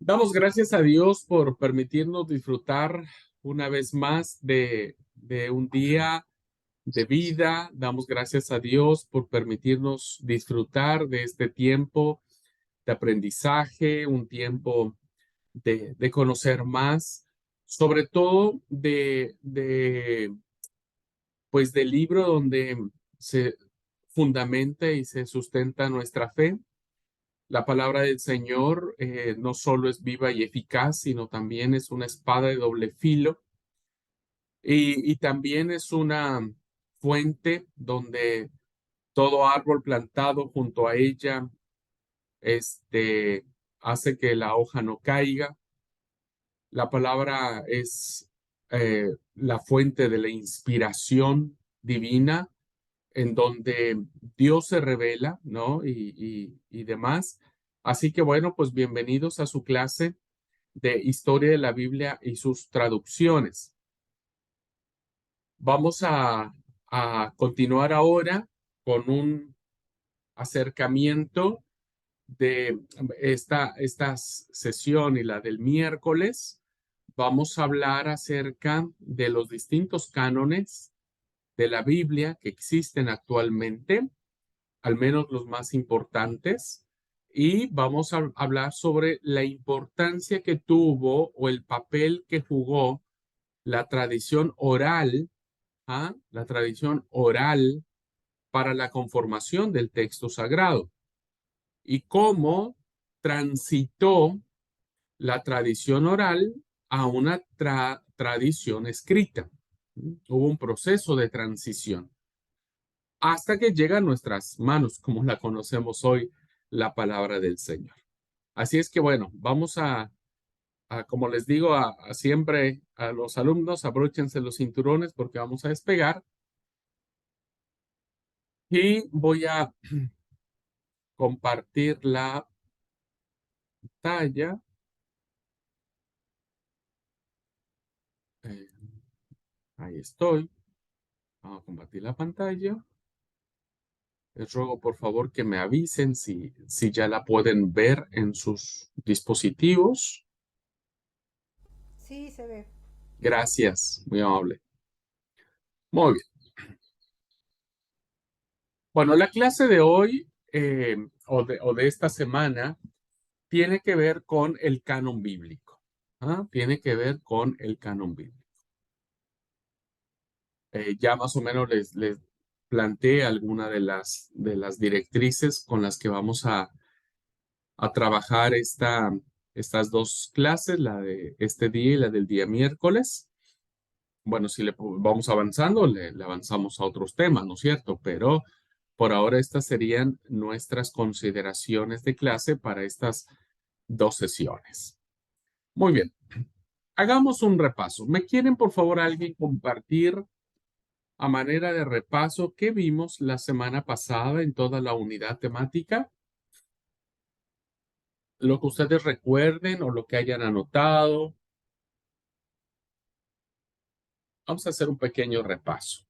Damos gracias a Dios por permitirnos disfrutar una vez más de un día de vida. Damos gracias a Dios por permitirnos disfrutar de este tiempo de aprendizaje, un tiempo de conocer más, sobre todo pues del libro donde se fundamenta y se sustenta nuestra fe. La palabra del Señor no solo es viva y eficaz, sino también es una espada de doble filo y también es una fuente donde todo árbol plantado junto a ella este, hace que la hoja no caiga. La palabra es la fuente de la inspiración divina en donde Dios se revela, ¿no? Y demás. Así que bueno, pues bienvenidos a su clase de Historia de la Biblia y sus traducciones. Vamos a continuar ahora con un acercamiento de esta sesión y la del miércoles. Vamos a hablar acerca de los distintos cánones de la Biblia que existen actualmente, al menos los más importantes, y vamos a hablar sobre la importancia que tuvo o el papel que jugó la tradición oral, la tradición oral para la conformación del texto sagrado y cómo transitó la tradición oral a una tradición escrita. Hubo un proceso de transición hasta que llega a nuestras manos, como la conocemos hoy, la palabra del Señor. Así es que bueno, vamos como les digo a siempre a los alumnos, abróchense los cinturones porque vamos a despegar y voy a compartir la pantalla. Eh, ahí estoy. Vamos a compartir la pantalla. Les ruego por favor que me avisen si ya la pueden ver en sus dispositivos. Sí, se ve. Gracias, muy amable. Muy bien. Bueno, la clase de hoy o de esta semana tiene que ver con el canon bíblico. Tiene que ver con el canon bíblico. Ya más o menos les planteé alguna de las directrices con las que vamos a trabajar estas dos clases, la de este día y la del día miércoles. Bueno, si vamos avanzando, le avanzamos a otros temas, ¿no es cierto? Pero por ahora estas serían nuestras consideraciones de clase para estas dos sesiones. Muy bien, hagamos un repaso. ¿Me quieren, por favor, alguien compartir a manera de repaso qué vimos la semana pasada en toda la unidad temática? Lo que ustedes recuerden o lo que hayan anotado. Vamos a hacer un pequeño repaso.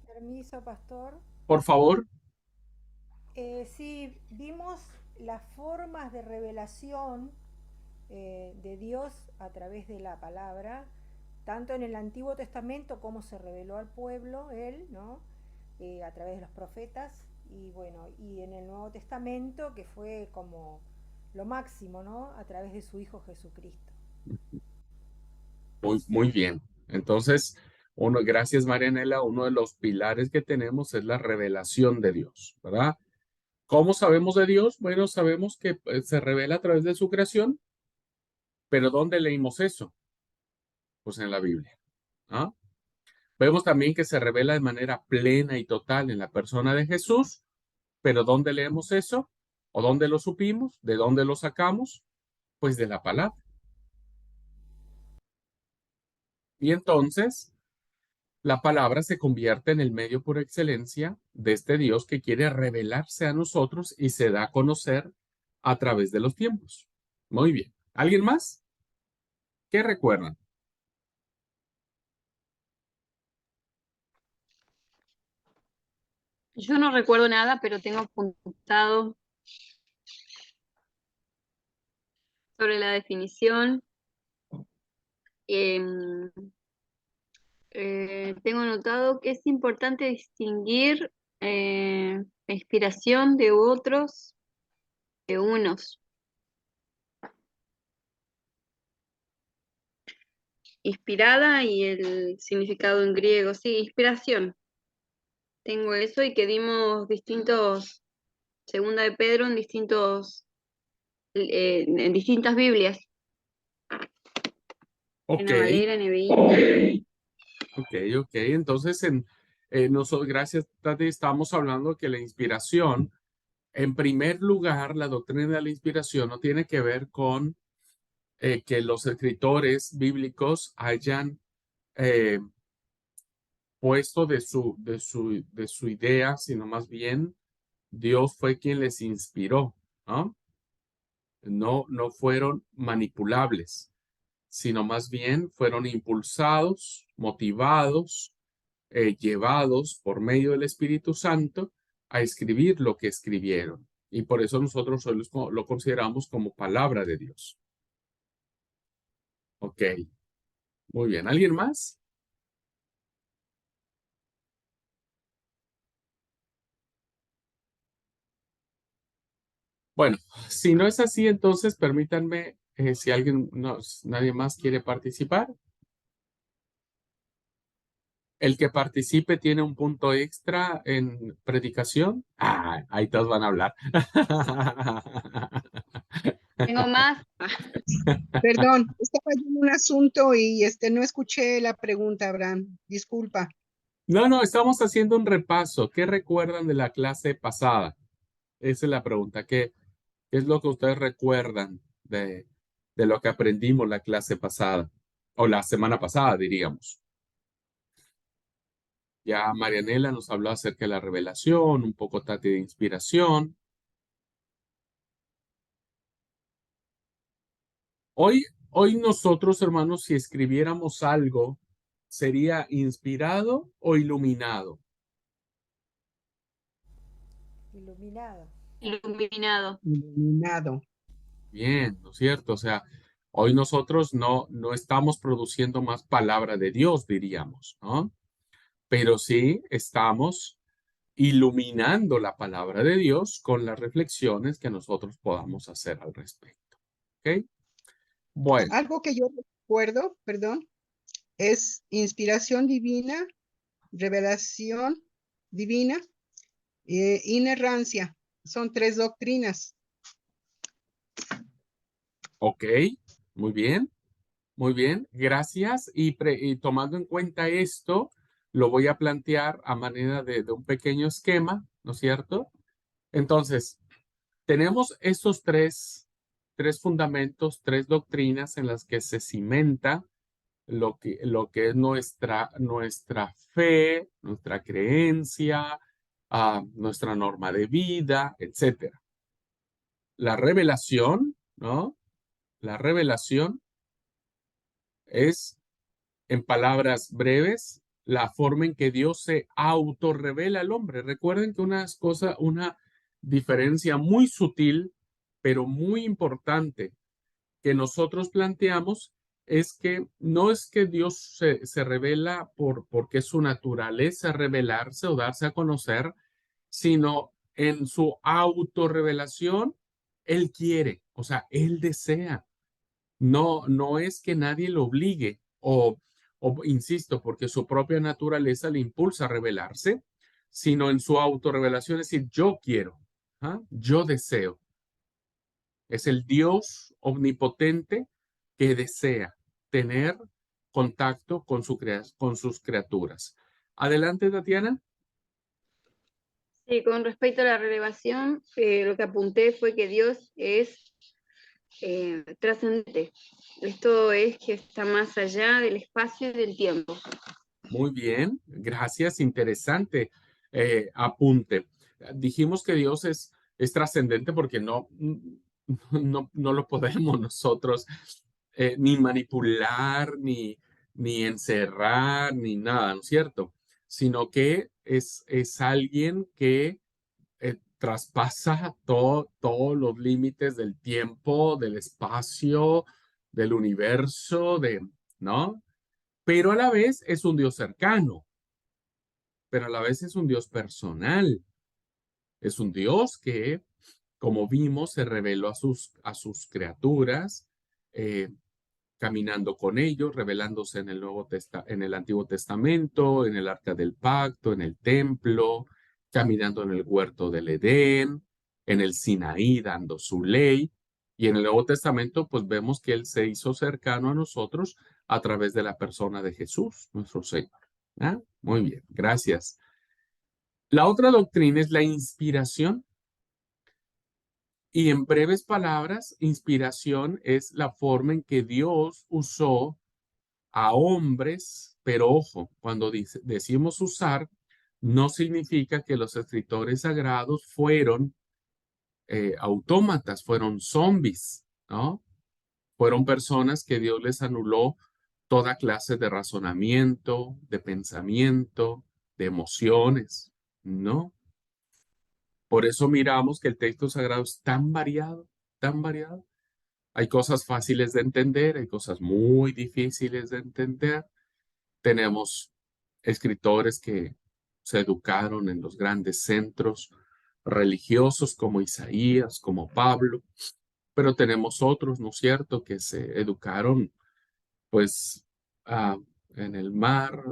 Permiso, pastor. Por favor. Sí, vimos las formas de revelación de Dios a través de la palabra, tanto en el Antiguo Testamento como se reveló al pueblo, él, ¿no? A través de los profetas, y bueno, y en el Nuevo Testamento, que fue como lo máximo, ¿no? A través de su Hijo Jesucristo. Muy bien. Entonces, gracias Marianela, uno de los pilares que tenemos es la revelación de Dios, ¿verdad? ¿Cómo sabemos de Dios? Bueno, sabemos que se revela a través de su creación, pero ¿dónde leímos eso? Pues en la Biblia. ¿Ah? Vemos también que se revela de manera plena y total en la persona de Jesús, pero ¿dónde leemos eso? ¿O dónde lo supimos? ¿De dónde lo sacamos? Pues de la palabra. Y entonces, la palabra se convierte en el medio por excelencia de este Dios que quiere revelarse a nosotros y se da a conocer a través de los tiempos. Muy bien. ¿Alguien más? ¿Qué recuerdan? Yo no recuerdo nada, pero tengo apuntado sobre la definición. em, Tengo notado que es importante distinguir la inspiración de otros de unos. Inspirada y el significado en griego, sí, inspiración. Tengo eso y que dimos distintos, segunda de Pedro en en distintas Biblias, en Ok, la Valera, NBI. ok. Entonces, nosotros, gracias, Tati, estamos hablando que la inspiración, en primer lugar, la doctrina de la inspiración no tiene que ver con que los escritores bíblicos hayan eh, puesto de su idea, sino más bien Dios fue quien les inspiró, ¿no? No fueron manipulables, sino más bien fueron impulsados, motivados, llevados por medio del Espíritu Santo a escribir lo que escribieron. Y por eso nosotros hoy lo consideramos como palabra de Dios. Ok, muy bien. ¿Alguien más? Bueno, si no es así, entonces permítanme, si alguien, no, nadie más quiere participar, el que participe tiene un punto extra en predicación. Ah, ahí todos van a hablar. Tengo más. Perdón, estaba yo en un asunto y no escuché la pregunta, Abraham. Disculpa. No, estamos haciendo un repaso. ¿Qué recuerdan de la clase pasada? Esa es la pregunta. ¿Qué es lo que ustedes recuerdan de lo que aprendimos la clase pasada? O la semana pasada, diríamos. Ya Marianela nos habló acerca de la revelación, un poco Tati de inspiración. Hoy nosotros, hermanos, si escribiéramos algo, ¿sería inspirado o iluminado? Iluminado. Iluminado. Iluminado. Bien, ¿no es cierto? O sea, hoy nosotros no estamos produciendo más palabra de Dios, diríamos, ¿no? Pero sí estamos iluminando la palabra de Dios con las reflexiones que nosotros podamos hacer al respecto. ¿Ok? Bueno, Algo que yo recuerdo, perdón, es inspiración divina, revelación divina, inerrancia. Son 3 doctrinas. ok, muy bien. Muy bien, gracias. Y tomando en cuenta esto, lo voy a plantear a manera de un pequeño esquema, ¿no es cierto? Entonces, tenemos estos tres fundamentos, tres doctrinas en las que se cimenta lo que es nuestra fe, nuestra creencia, nuestra norma de vida, etcétera. La revelación, ¿no? La revelación es, en palabras breves, la forma en que Dios se autorrevela al hombre. Recuerden que una diferencia muy sutil, pero muy importante que nosotros planteamos es que no es que Dios se revela porque es su naturaleza revelarse o darse a conocer, sino en su autorrevelación, Él quiere, o sea, Él desea. No es que nadie lo obligue o insisto, porque su propia naturaleza le impulsa a revelarse, sino en su autorrevelación, es decir, yo quiero, yo deseo. Es el Dios omnipotente que desea tener contacto con sus criaturas. Adelante, Tatiana. Sí, con respecto a la revelación, lo que apunté fue que Dios es trascendente. Esto es que está más allá del espacio y del tiempo. Muy bien, gracias, interesante apunte. Dijimos que Dios es trascendente porque no lo podemos nosotros ni manipular, ni encerrar, ni nada, ¿no es cierto? Sino que es alguien que traspasa todos los límites del tiempo, del espacio, del universo, ¿no? Pero a la vez es un Dios cercano, pero a la vez es un Dios personal. Es un Dios que, como vimos, se reveló a sus criaturas, eh, caminando con ellos, revelándose en el Antiguo Testamento, en el Arca del Pacto, en el templo, caminando en el huerto del Edén, en el Sinaí dando su ley. Y en el Nuevo Testamento, pues vemos que Él se hizo cercano a nosotros a través de la persona de Jesús, nuestro Señor. ¿Ah? Muy bien, gracias. La otra doctrina es la inspiración. Y en breves palabras, inspiración es la forma en que Dios usó a hombres, pero ojo, cuando decimos usar, no significa que los escritores sagrados fueron autómatas, fueron zombies, ¿no? Fueron personas que Dios les anuló toda clase de razonamiento, de pensamiento, de emociones, ¿no? Por eso miramos que el texto sagrado es tan variado, tan variado. Hay cosas fáciles de entender, hay cosas muy difíciles de entender. Tenemos escritores que se educaron en los grandes centros religiosos como Isaías, como Pablo, pero tenemos otros, ¿no es cierto?, que se educaron pues ah, en el mar,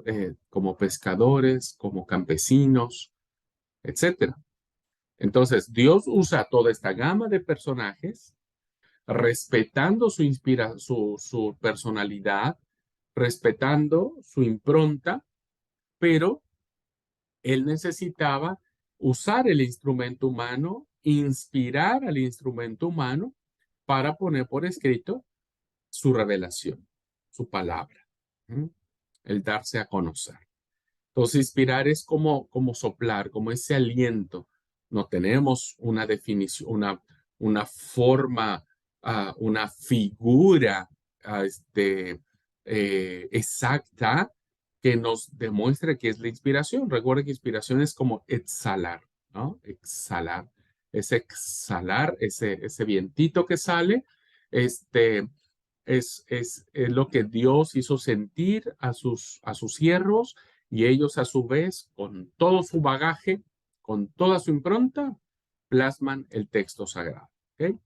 como pescadores, como campesinos, etcétera. Entonces, Dios usa toda esta gama de personajes, respetando su personalidad, respetando su impronta, pero Él necesitaba usar el instrumento humano, inspirar al instrumento humano para poner por escrito su revelación, su palabra, ¿m? El darse a conocer. Entonces, inspirar es como soplar, como ese aliento. No tenemos una definición, una forma, una figura exacta que nos demuestre que es la inspiración. Recuerda que inspiración es como exhalar, ¿no? Exhalar. Es exhalar ese vientito que sale, es lo que Dios hizo sentir a sus siervos y ellos a su vez, con todo su bagaje, con toda su impronta, plasman el texto sagrado. ¿Okay?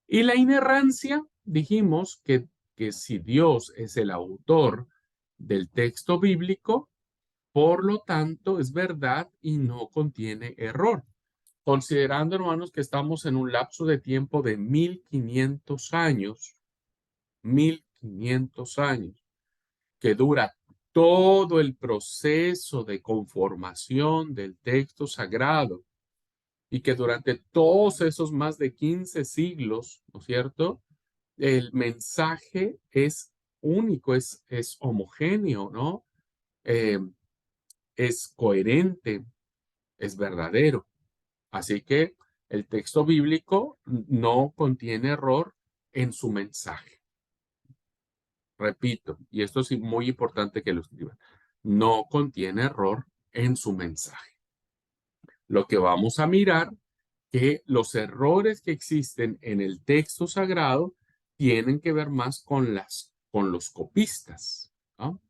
Y la inerrancia, dijimos que si Dios es el autor del texto bíblico, por lo tanto es verdad y no contiene error. Considerando, hermanos, que estamos en un lapso de tiempo de 1500 años, 1500 años, que dura todo el proceso de conformación del texto sagrado y que durante todos esos más de 15 siglos, ¿no es cierto?, el mensaje es único, es homogéneo, ¿no? Es coherente, es verdadero. Así que el texto bíblico no contiene error en su mensaje. Repito, y esto es muy importante que lo escriban, no contiene error en su mensaje. Lo que vamos a mirar que los errores que existen en el texto sagrado tienen que ver más con los copistas, ¿no?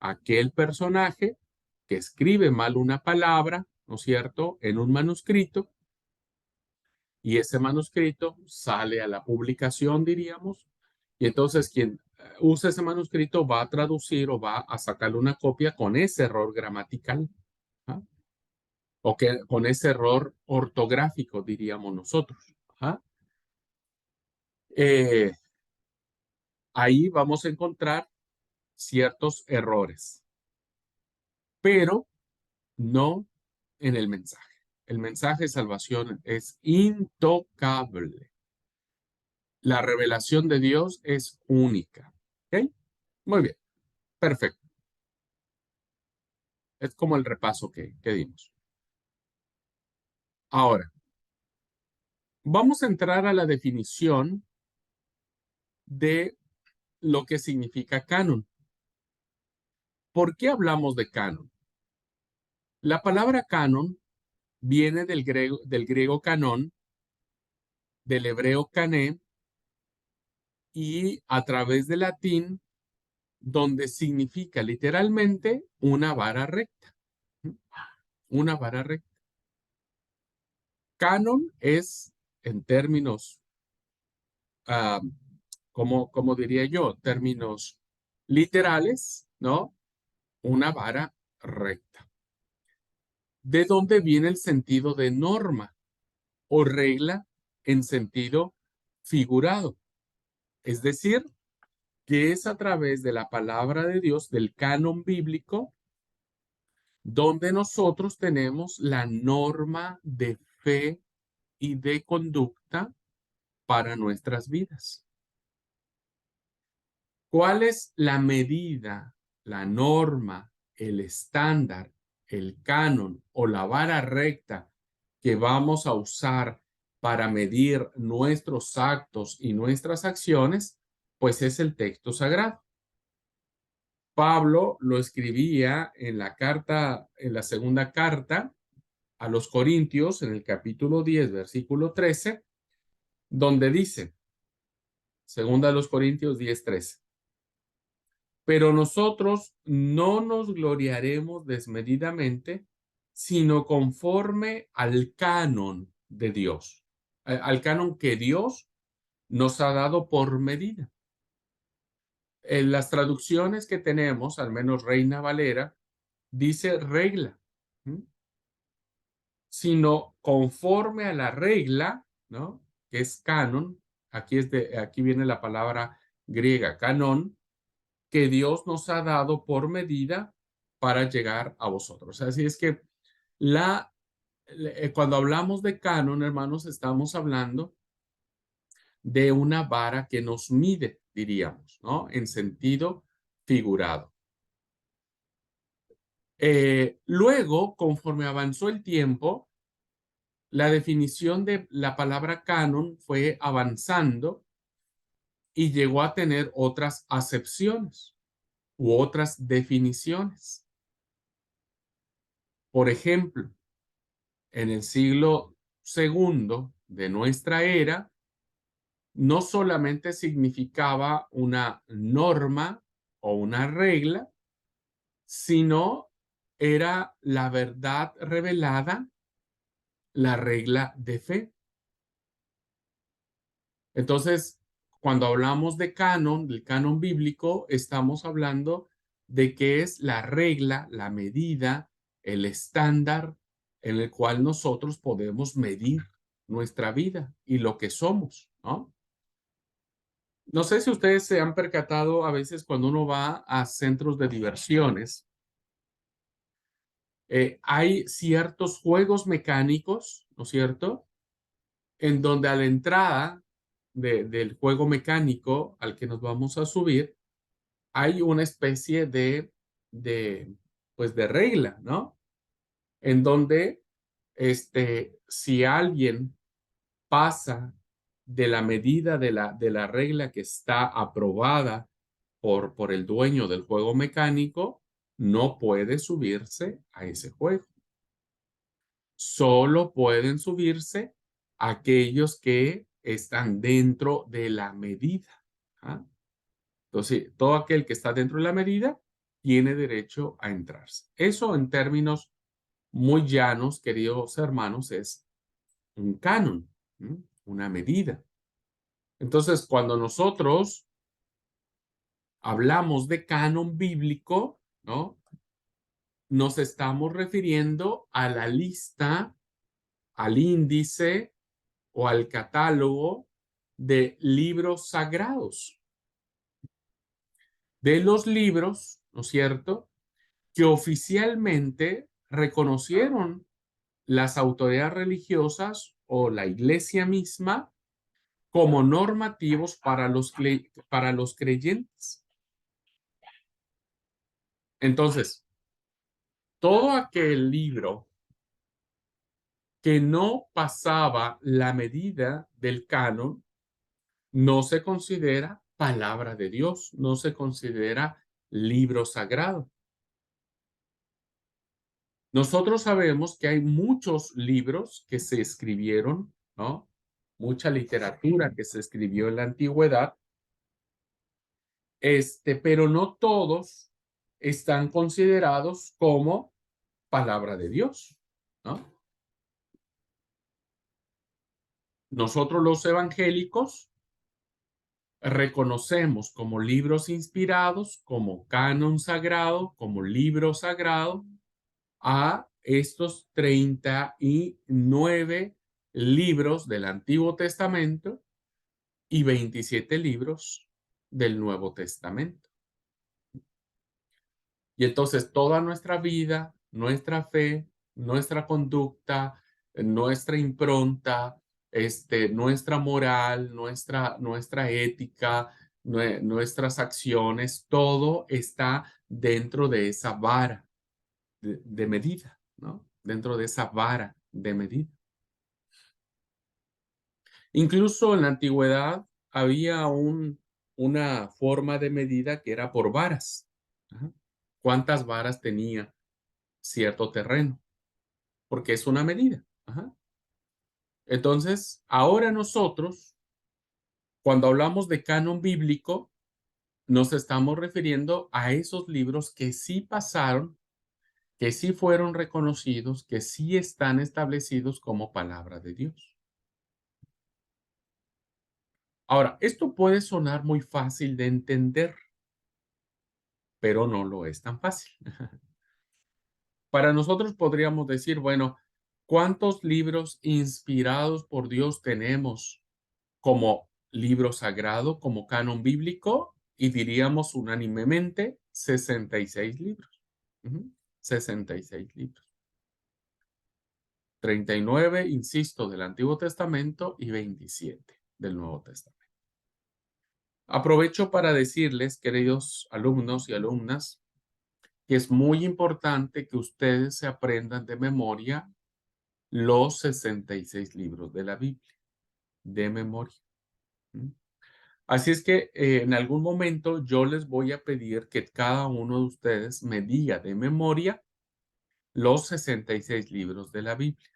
Aquel personaje que escribe mal una palabra, ¿no es cierto?, en un manuscrito, y ese manuscrito sale a la publicación, diríamos, y entonces quien usa ese manuscrito va a traducir o va a sacarle una copia con ese error gramatical, ¿ah? O con ese error ortográfico, diríamos nosotros. ¿Ah? Ahí vamos a encontrar ciertos errores, pero no en el mensaje. El mensaje de salvación es intocable. La revelación de Dios es única. ¿Ok? Muy bien, perfecto. Es como el repaso que dimos. Ahora, vamos a entrar a la definición de lo que significa canon. ¿Por qué hablamos de canon? La palabra canon viene del griego canón, del hebreo cané, y a través del latín, donde significa literalmente una vara recta. Una vara recta. Canon es, en términos, ah, como diría yo, términos literales, ¿no? Una vara recta. ¿De dónde viene el sentido de norma o regla en sentido figurado? Es decir, que es a través de la palabra de Dios, del canon bíblico, donde nosotros tenemos la norma de fe y de conducta para nuestras vidas. ¿Cuál es la medida, la norma, el estándar, el canon o la vara recta que vamos a usar para medir nuestros actos y nuestras acciones? Pues es el texto sagrado. Pablo lo escribía en la carta, en la segunda carta a los Corintios, en el capítulo 10, versículo 13, donde dice, segunda de los Corintios 10, 13, pero nosotros no nos gloriaremos desmedidamente, sino conforme al canon de Dios, al canon que Dios nos ha dado por medida. En las traducciones que tenemos, al menos Reina Valera, dice regla, sino conforme a la regla, ¿no? Que es canon, aquí viene la palabra griega canon, que Dios nos ha dado por medida para llegar a vosotros. Así es que cuando hablamos de canon, hermanos, estamos hablando de una vara que nos mide, diríamos, ¿no? En sentido figurado. Luego, conforme avanzó el tiempo, la definición de la palabra canon fue avanzando y llegó a tener otras acepciones u otras definiciones. Por ejemplo, en el siglo segundo de nuestra era, no solamente significaba una norma o una regla, sino era la verdad revelada, la regla de fe. Entonces, cuando hablamos de canon, del canon bíblico, estamos hablando de qué es la regla, la medida, el estándar en el cual nosotros podemos medir nuestra vida y lo que somos, ¿no? No sé si ustedes se han percatado a veces cuando uno va a centros de diversiones, hay ciertos juegos mecánicos, ¿no es cierto? En donde a la entrada del juego mecánico al que nos vamos a subir, hay una especie pues de regla, ¿no? En donde, si alguien pasa de la medida de la regla que está aprobada por el dueño del juego mecánico, no puede subirse a ese juego. Solo pueden subirse aquellos que están dentro de la medida. ¿Ah? Entonces, todo aquel que está dentro de la medida tiene derecho a entrarse. Eso en términos muy llanos, queridos hermanos, es un canon, una medida. Entonces, cuando nosotros hablamos de canon bíblico, ¿no? Nos estamos refiriendo a la lista, al índice o al catálogo de libros sagrados. De los libros, ¿no es cierto?, que oficialmente reconocieron las autoridades religiosas o la iglesia misma como normativos para los creyentes. Entonces, todo aquel libro que no pasaba la medida del canon no se considera palabra de Dios, no se considera libro sagrado. Nosotros sabemos que hay muchos libros que se escribieron, ¿no? Mucha literatura que se escribió en la antigüedad, pero no todos están considerados como palabra de Dios, ¿no? Nosotros los evangélicos reconocemos como libros inspirados, como canon sagrado, como libro sagrado, a estos 39 libros del Antiguo Testamento y 27 libros del Nuevo Testamento. Y entonces toda nuestra vida, nuestra fe, nuestra conducta, nuestra impronta, nuestra moral, nuestra ética, nuestras acciones, todo está dentro de esa vara de medida, ¿no? Dentro de esa vara de medida. Incluso en la antigüedad había una forma de medida que era por varas. Ajá. ¿Cuántas varas tenía cierto terreno? Porque es una medida. Ajá. Entonces, ahora nosotros, cuando hablamos de canon bíblico, nos estamos refiriendo a esos libros que sí pasaron, que sí fueron reconocidos, que sí están establecidos como palabra de Dios. Ahora, esto puede sonar muy fácil de entender, pero no lo es tan fácil. Para nosotros podríamos decir, bueno, ¿cuántos libros inspirados por Dios tenemos como libro sagrado, como canon bíblico? Y diríamos unánimemente 66 libros. 66 libros. 39, insisto, del Antiguo Testamento y 27 del Nuevo Testamento. Aprovecho para decirles, queridos alumnos y alumnas, que es muy importante que ustedes se aprendan de memoria los 66 libros de la Biblia, de memoria. Así es que en algún momento yo les voy a pedir que cada uno de ustedes me diga de memoria los 66 libros de la Biblia.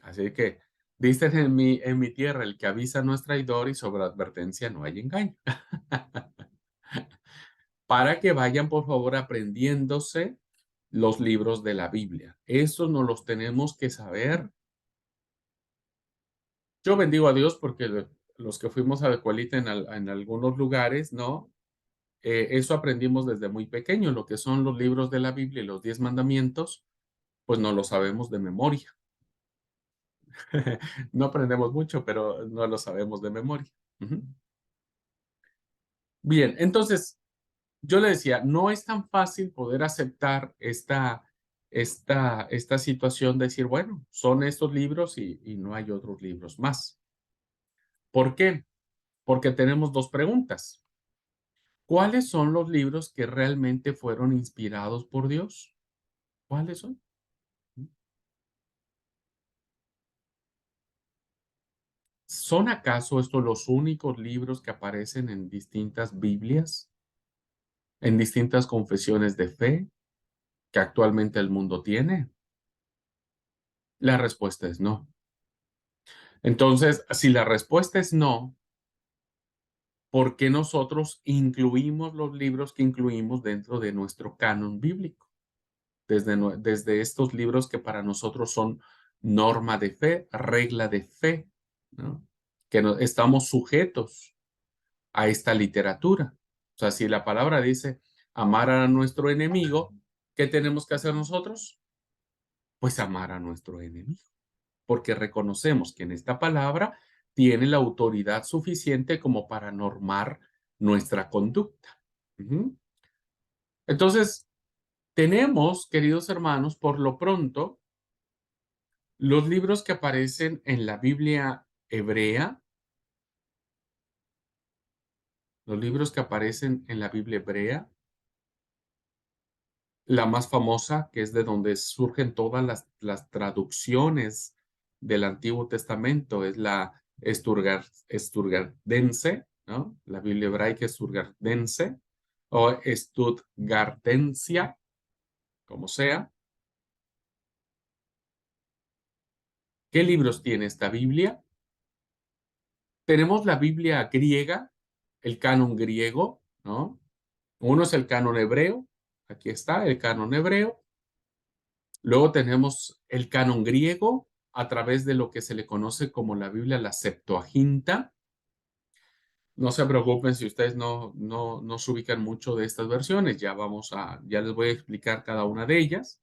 Así que dicen en mi tierra, el que avisa no es traidor y sobre advertencia no hay engaño. Para que vayan, por favor, aprendiéndose los libros de la Biblia. Esos no los tenemos que saber. Yo bendigo a Dios porque los que fuimos a la escuelita en algunos lugares, ¿no? Eso aprendimos desde muy pequeño, lo que son los libros de la Biblia y los 10 mandamientos, pues no lo sabemos de memoria. No aprendemos mucho, pero no lo sabemos de memoria. Bien, entonces, yo le decía, no es tan fácil poder aceptar esta situación de decir, bueno, son estos libros y no hay otros libros más. ¿Por qué? Porque tenemos dos preguntas. ¿Cuáles son los libros que realmente fueron inspirados por Dios? ¿Cuáles son? ¿Son acaso estos los únicos libros que aparecen en distintas Biblias, en distintas confesiones de fe que actualmente el mundo tiene? La respuesta es no. Entonces, si la respuesta es no, ¿por qué nosotros incluimos los libros que incluimos dentro de nuestro canon bíblico? Desde estos libros que para nosotros son norma de fe, regla de fe, ¿no? Que estamos sujetos a esta literatura. O sea, si la palabra dice amar a nuestro enemigo, ¿qué tenemos que hacer nosotros? Pues amar a nuestro enemigo, porque reconocemos que en esta palabra tiene la autoridad suficiente como para normar nuestra conducta. Entonces, tenemos, queridos hermanos, por lo pronto, los libros que aparecen en la Biblia hebrea, los libros que aparecen en la Biblia hebrea, la más famosa, que es de donde surgen todas las traducciones del Antiguo Testamento, es la Sturgardense, ¿no? La Biblia hebraica Sturgardense o Stuttgartensia, como sea. ¿Qué libros tiene esta Biblia? Tenemos la Biblia griega, el canon griego, ¿no? Uno es el canon hebreo. Aquí está el canon hebreo. Luego tenemos el canon griego a través de lo que se le conoce como la Biblia, la Septuaginta. No se preocupen si ustedes no se ubican mucho de estas versiones. Ya les voy a explicar cada una de ellas.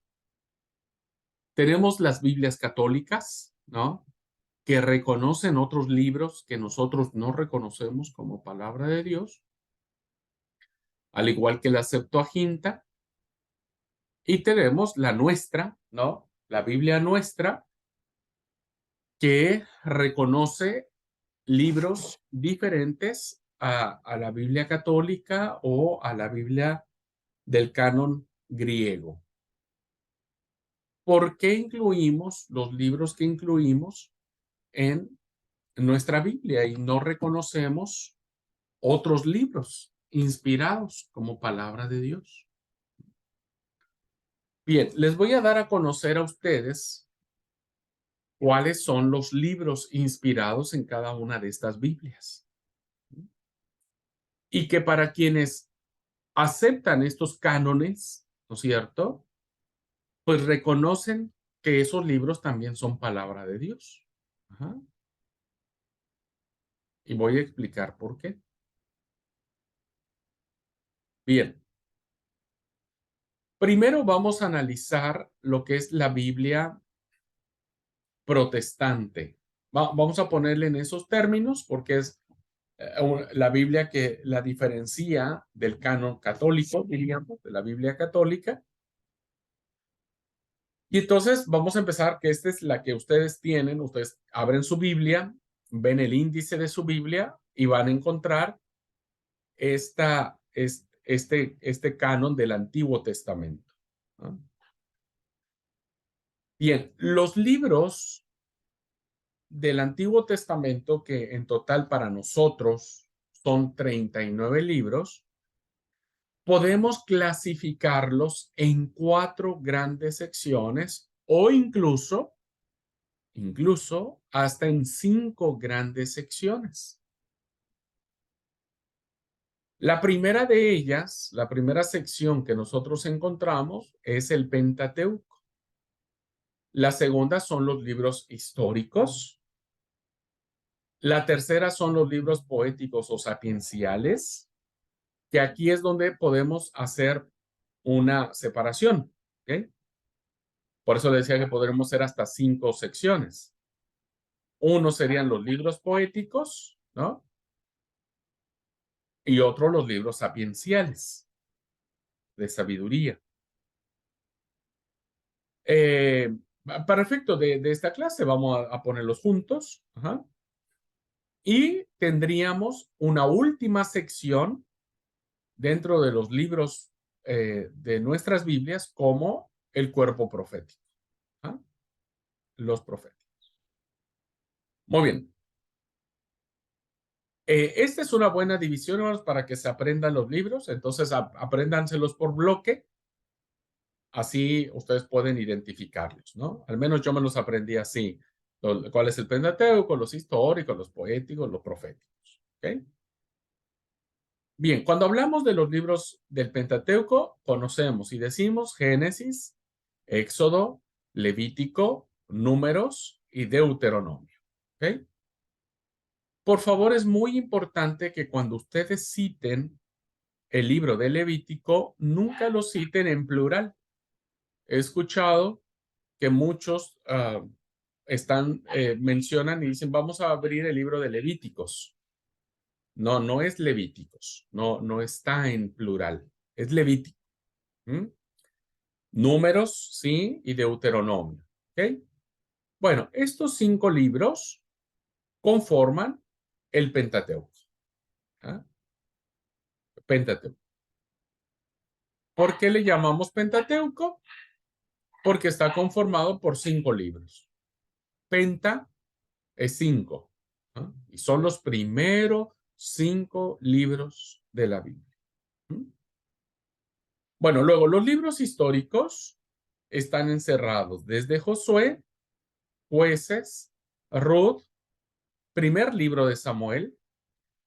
Tenemos las Biblias católicas, ¿no? Que reconocen otros libros que nosotros no reconocemos como palabra de Dios, al igual que la Septuaginta. Y tenemos la nuestra, ¿no? La Biblia nuestra, que reconoce libros diferentes a la Biblia católica o a la Biblia del canon griego. ¿Por qué incluimos los libros que incluimos en nuestra Biblia y no reconocemos otros libros inspirados como palabra de Dios? Bien, les voy a dar a conocer a ustedes cuáles son los libros inspirados en cada una de estas Biblias. Y que para quienes aceptan estos cánones, ¿no es cierto? Pues reconocen que esos libros también son palabra de Dios. Ajá. Y voy a explicar por qué. Bien. Primero vamos a analizar lo que es la Biblia protestante. Vamos a ponerle en esos términos porque es la Biblia que la diferencia del canon católico, diríamos, de la Biblia católica. Y entonces vamos a empezar, que esta es la que ustedes tienen. Ustedes abren su Biblia, ven el índice de su Biblia y van a encontrar este canon del Antiguo Testamento, ¿no? Bien, los libros del Antiguo Testamento, que en total para nosotros son 39 libros, podemos clasificarlos en 4 grandes secciones o incluso hasta en 5 grandes secciones. La primera de ellas, la primera sección que nosotros encontramos es el Pentateuco. La segunda son los libros históricos. La tercera son los libros poéticos o sapienciales, que aquí es donde podemos hacer una separación, ¿ok? Por eso decía que podremos ser hasta 5 secciones. Uno serían los libros poéticos, ¿no? Y otro los libros sapienciales, de sabiduría. Para efecto de esta clase vamos a ponerlos juntos. Ajá. Y tendríamos una última sección dentro de los libros de nuestras Biblias como el cuerpo profético. ¿Ah? Los proféticos. Muy bien. Esta es una buena división, hermanos, para que se aprendan los libros. Entonces, apréndanselos por bloque. Así ustedes pueden identificarlos, ¿no? Al menos yo me los aprendí así. ¿Cuál es el Pentateuco? Los históricos, los poéticos, los proféticos. ¿Ok? Bien, cuando hablamos de los libros del Pentateuco, conocemos y decimos Génesis, Éxodo, Levítico, Números y Deuteronomio. ¿Ok? Por favor, es muy importante que cuando ustedes citen el libro de Levítico, nunca lo citen en plural. He escuchado que muchos mencionan y dicen, vamos a abrir el libro de Levíticos. No, no es Levíticos, no está en plural, es Levítico. ¿Mm? Números, sí, y Deuteronomio. ¿Ok? Bueno, estos 5 libros conforman el Pentateuco. ¿Ah? Pentateuco. ¿Por qué le llamamos Pentateuco? Porque está conformado por 5 libros. Penta es 5. ¿Ah? Y son los primeros 5 libros de la Biblia. ¿Mm? Bueno, luego los libros históricos están encerrados desde Josué, Jueces, Ruth, primer libro de Samuel,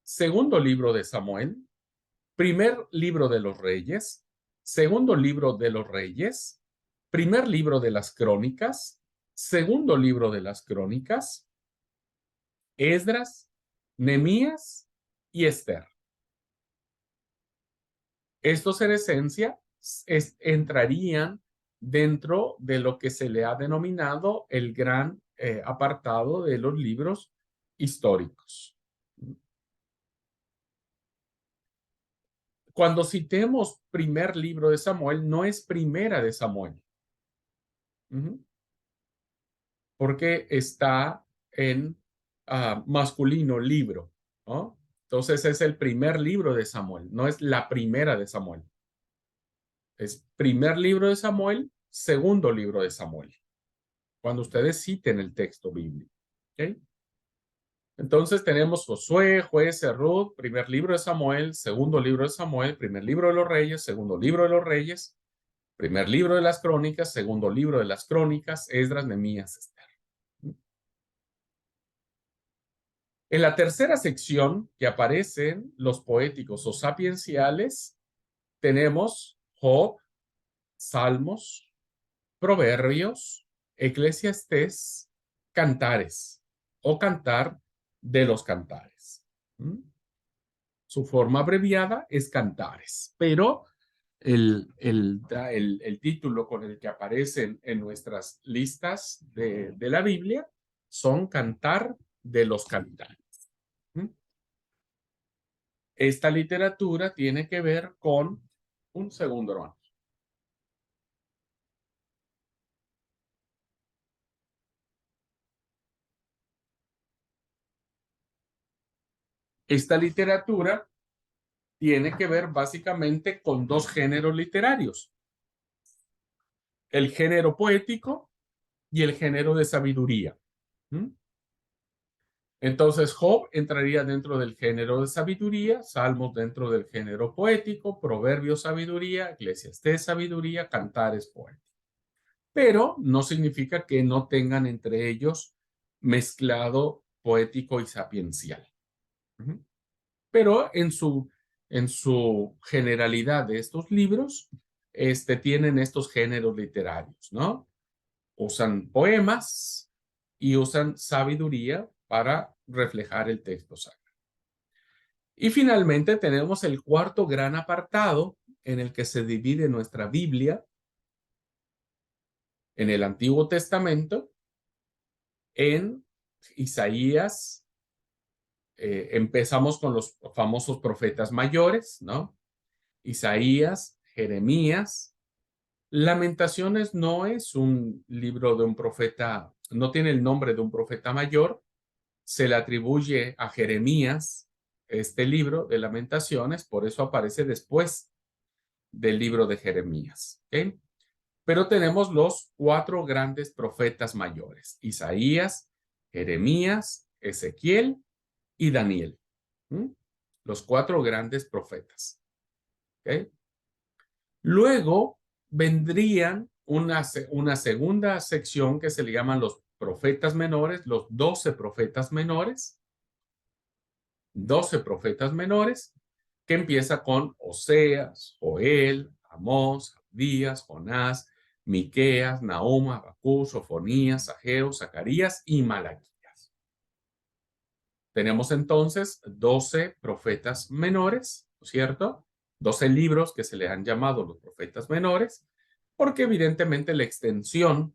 segundo libro de Samuel, primer libro de los Reyes, segundo libro de los Reyes, primer libro de las Crónicas, segundo libro de las Crónicas, Esdras, Nehemías y Esther. Estos en esencia entrarían dentro de lo que se le ha denominado el gran apartado de los libros históricos. Cuando citemos primer libro de Samuel, no es primera de Samuel, porque está en masculino libro, ¿no? Entonces es el primer libro de Samuel, no es la primera de Samuel. Es primer libro de Samuel, segundo libro de Samuel, cuando ustedes citen el texto bíblico. ¿Okay? Entonces tenemos Josué, Jueces, Ruth, primer libro de Samuel, segundo libro de Samuel, primer libro de los Reyes, segundo libro de los Reyes, primer libro de las Crónicas, segundo libro de las Crónicas, Esdras, Nehemías, Esther. En la tercera sección que aparecen los poéticos o sapienciales, tenemos Job, Salmos, Proverbios, Eclesiastés, Cantares o Cantar de los Cantares. Su forma abreviada es Cantares, pero el título con el que aparecen en nuestras listas de la Biblia son Cantar de los Cantares. Esta literatura tiene que ver con un segundo, hermano. Esta literatura tiene que ver básicamente con dos géneros literarios: el género poético y el género de sabiduría. Entonces Job entraría dentro del género de sabiduría, Salmos dentro del género poético, Proverbios sabiduría, Eclesiastés sabiduría, Cantares poético. Pero no significa que no tengan entre ellos mezclado poético y sapiencial. Pero en su generalidad de estos libros, tienen estos géneros literarios, ¿no? Usan poemas y usan sabiduría para reflejar el texto sacro. Y finalmente tenemos el cuarto gran apartado en el que se divide nuestra Biblia en el Antiguo Testamento, en Isaías. Empezamos con los famosos profetas mayores, ¿no? Isaías, Jeremías. Lamentaciones no es un libro de un profeta, no tiene el nombre de un profeta mayor. Se le atribuye a Jeremías este libro de Lamentaciones, por eso aparece después del libro de Jeremías. ¿Okay? Pero tenemos los cuatro grandes profetas mayores: Isaías, Jeremías, Ezequiel y Daniel. Los cuatro grandes profetas. ¿Okay? Luego vendrían una segunda sección que se le llaman los profetas menores, los 12 profetas menores. 12 profetas menores, que empieza con Oseas, Joel, Amós, Abdías, Jonás, Miqueas, Nahum, Habacuc, Sofonías, Ageo, Zacarías y Malaquías. Tenemos entonces 12 profetas menores, ¿no es cierto? 12 libros que se le han llamado los profetas menores, porque evidentemente la extensión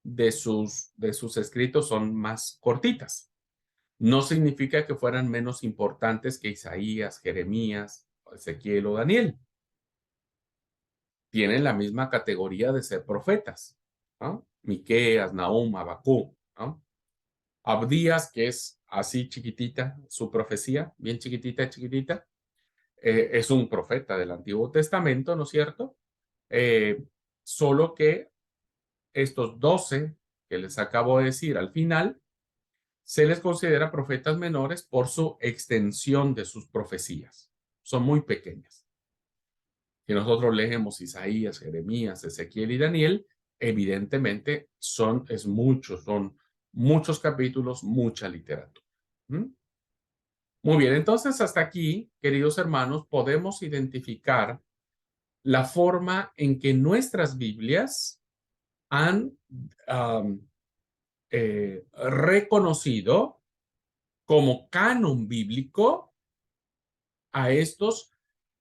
de sus escritos son más cortitas. No significa que fueran menos importantes que Isaías, Jeremías, Ezequiel o Daniel. Tienen la misma categoría de ser profetas, ¿no? Miqueas, Nahum, Habacuc, ¿no? Abdías, que es así chiquitita, su profecía, bien chiquitita, es un profeta del Antiguo Testamento, ¿no es cierto? Solo que estos 12 que les acabo de decir al final, se les considera profetas menores por su extensión de sus profecías. Son muy pequeñas. Si nosotros leemos Isaías, Jeremías, Ezequiel y Daniel, evidentemente son muchos capítulos, mucha literatura. ¿Mm? Muy bien, entonces hasta aquí, queridos hermanos, podemos identificar la forma en que nuestras Biblias han reconocido como canon bíblico a estos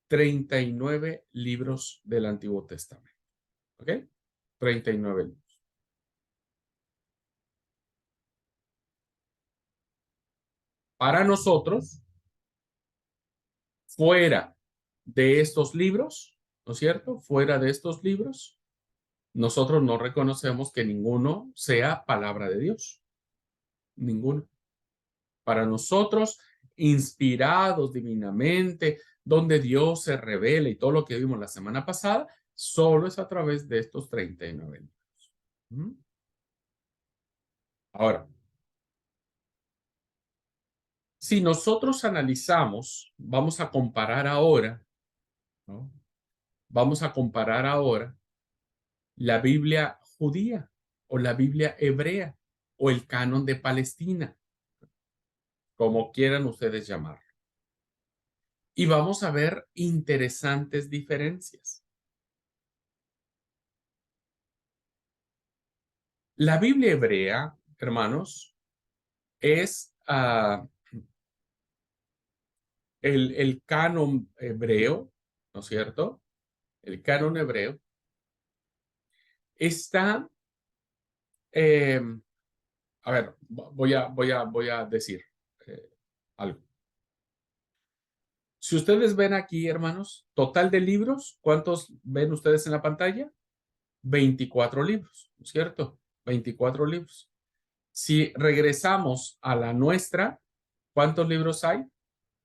39 libros del Antiguo Testamento. ¿Ok? 39 libros. Para nosotros, fuera de estos libros, ¿no es cierto? Fuera de estos libros, nosotros no reconocemos que ninguno sea palabra de Dios. Ninguno. Para nosotros, inspirados divinamente, donde Dios se revela y todo lo que vimos la semana pasada, solo es a través de estos 39 libros. ¿Mm? Ahora, si nosotros analizamos, vamos a comparar ahora, ¿no? Vamos a comparar ahora la Biblia judía o la Biblia hebrea o el canon de Palestina, como quieran ustedes llamarlo. Y vamos a ver interesantes diferencias. La Biblia hebrea, hermanos, es el canon hebreo, ¿no es cierto? El canon hebreo está, a ver, voy a decir algo. Si ustedes ven aquí, hermanos, total de libros, ¿cuántos ven ustedes en la pantalla? 24 libros, ¿no es cierto? 24 libros. Si regresamos a la nuestra, ¿cuántos libros hay?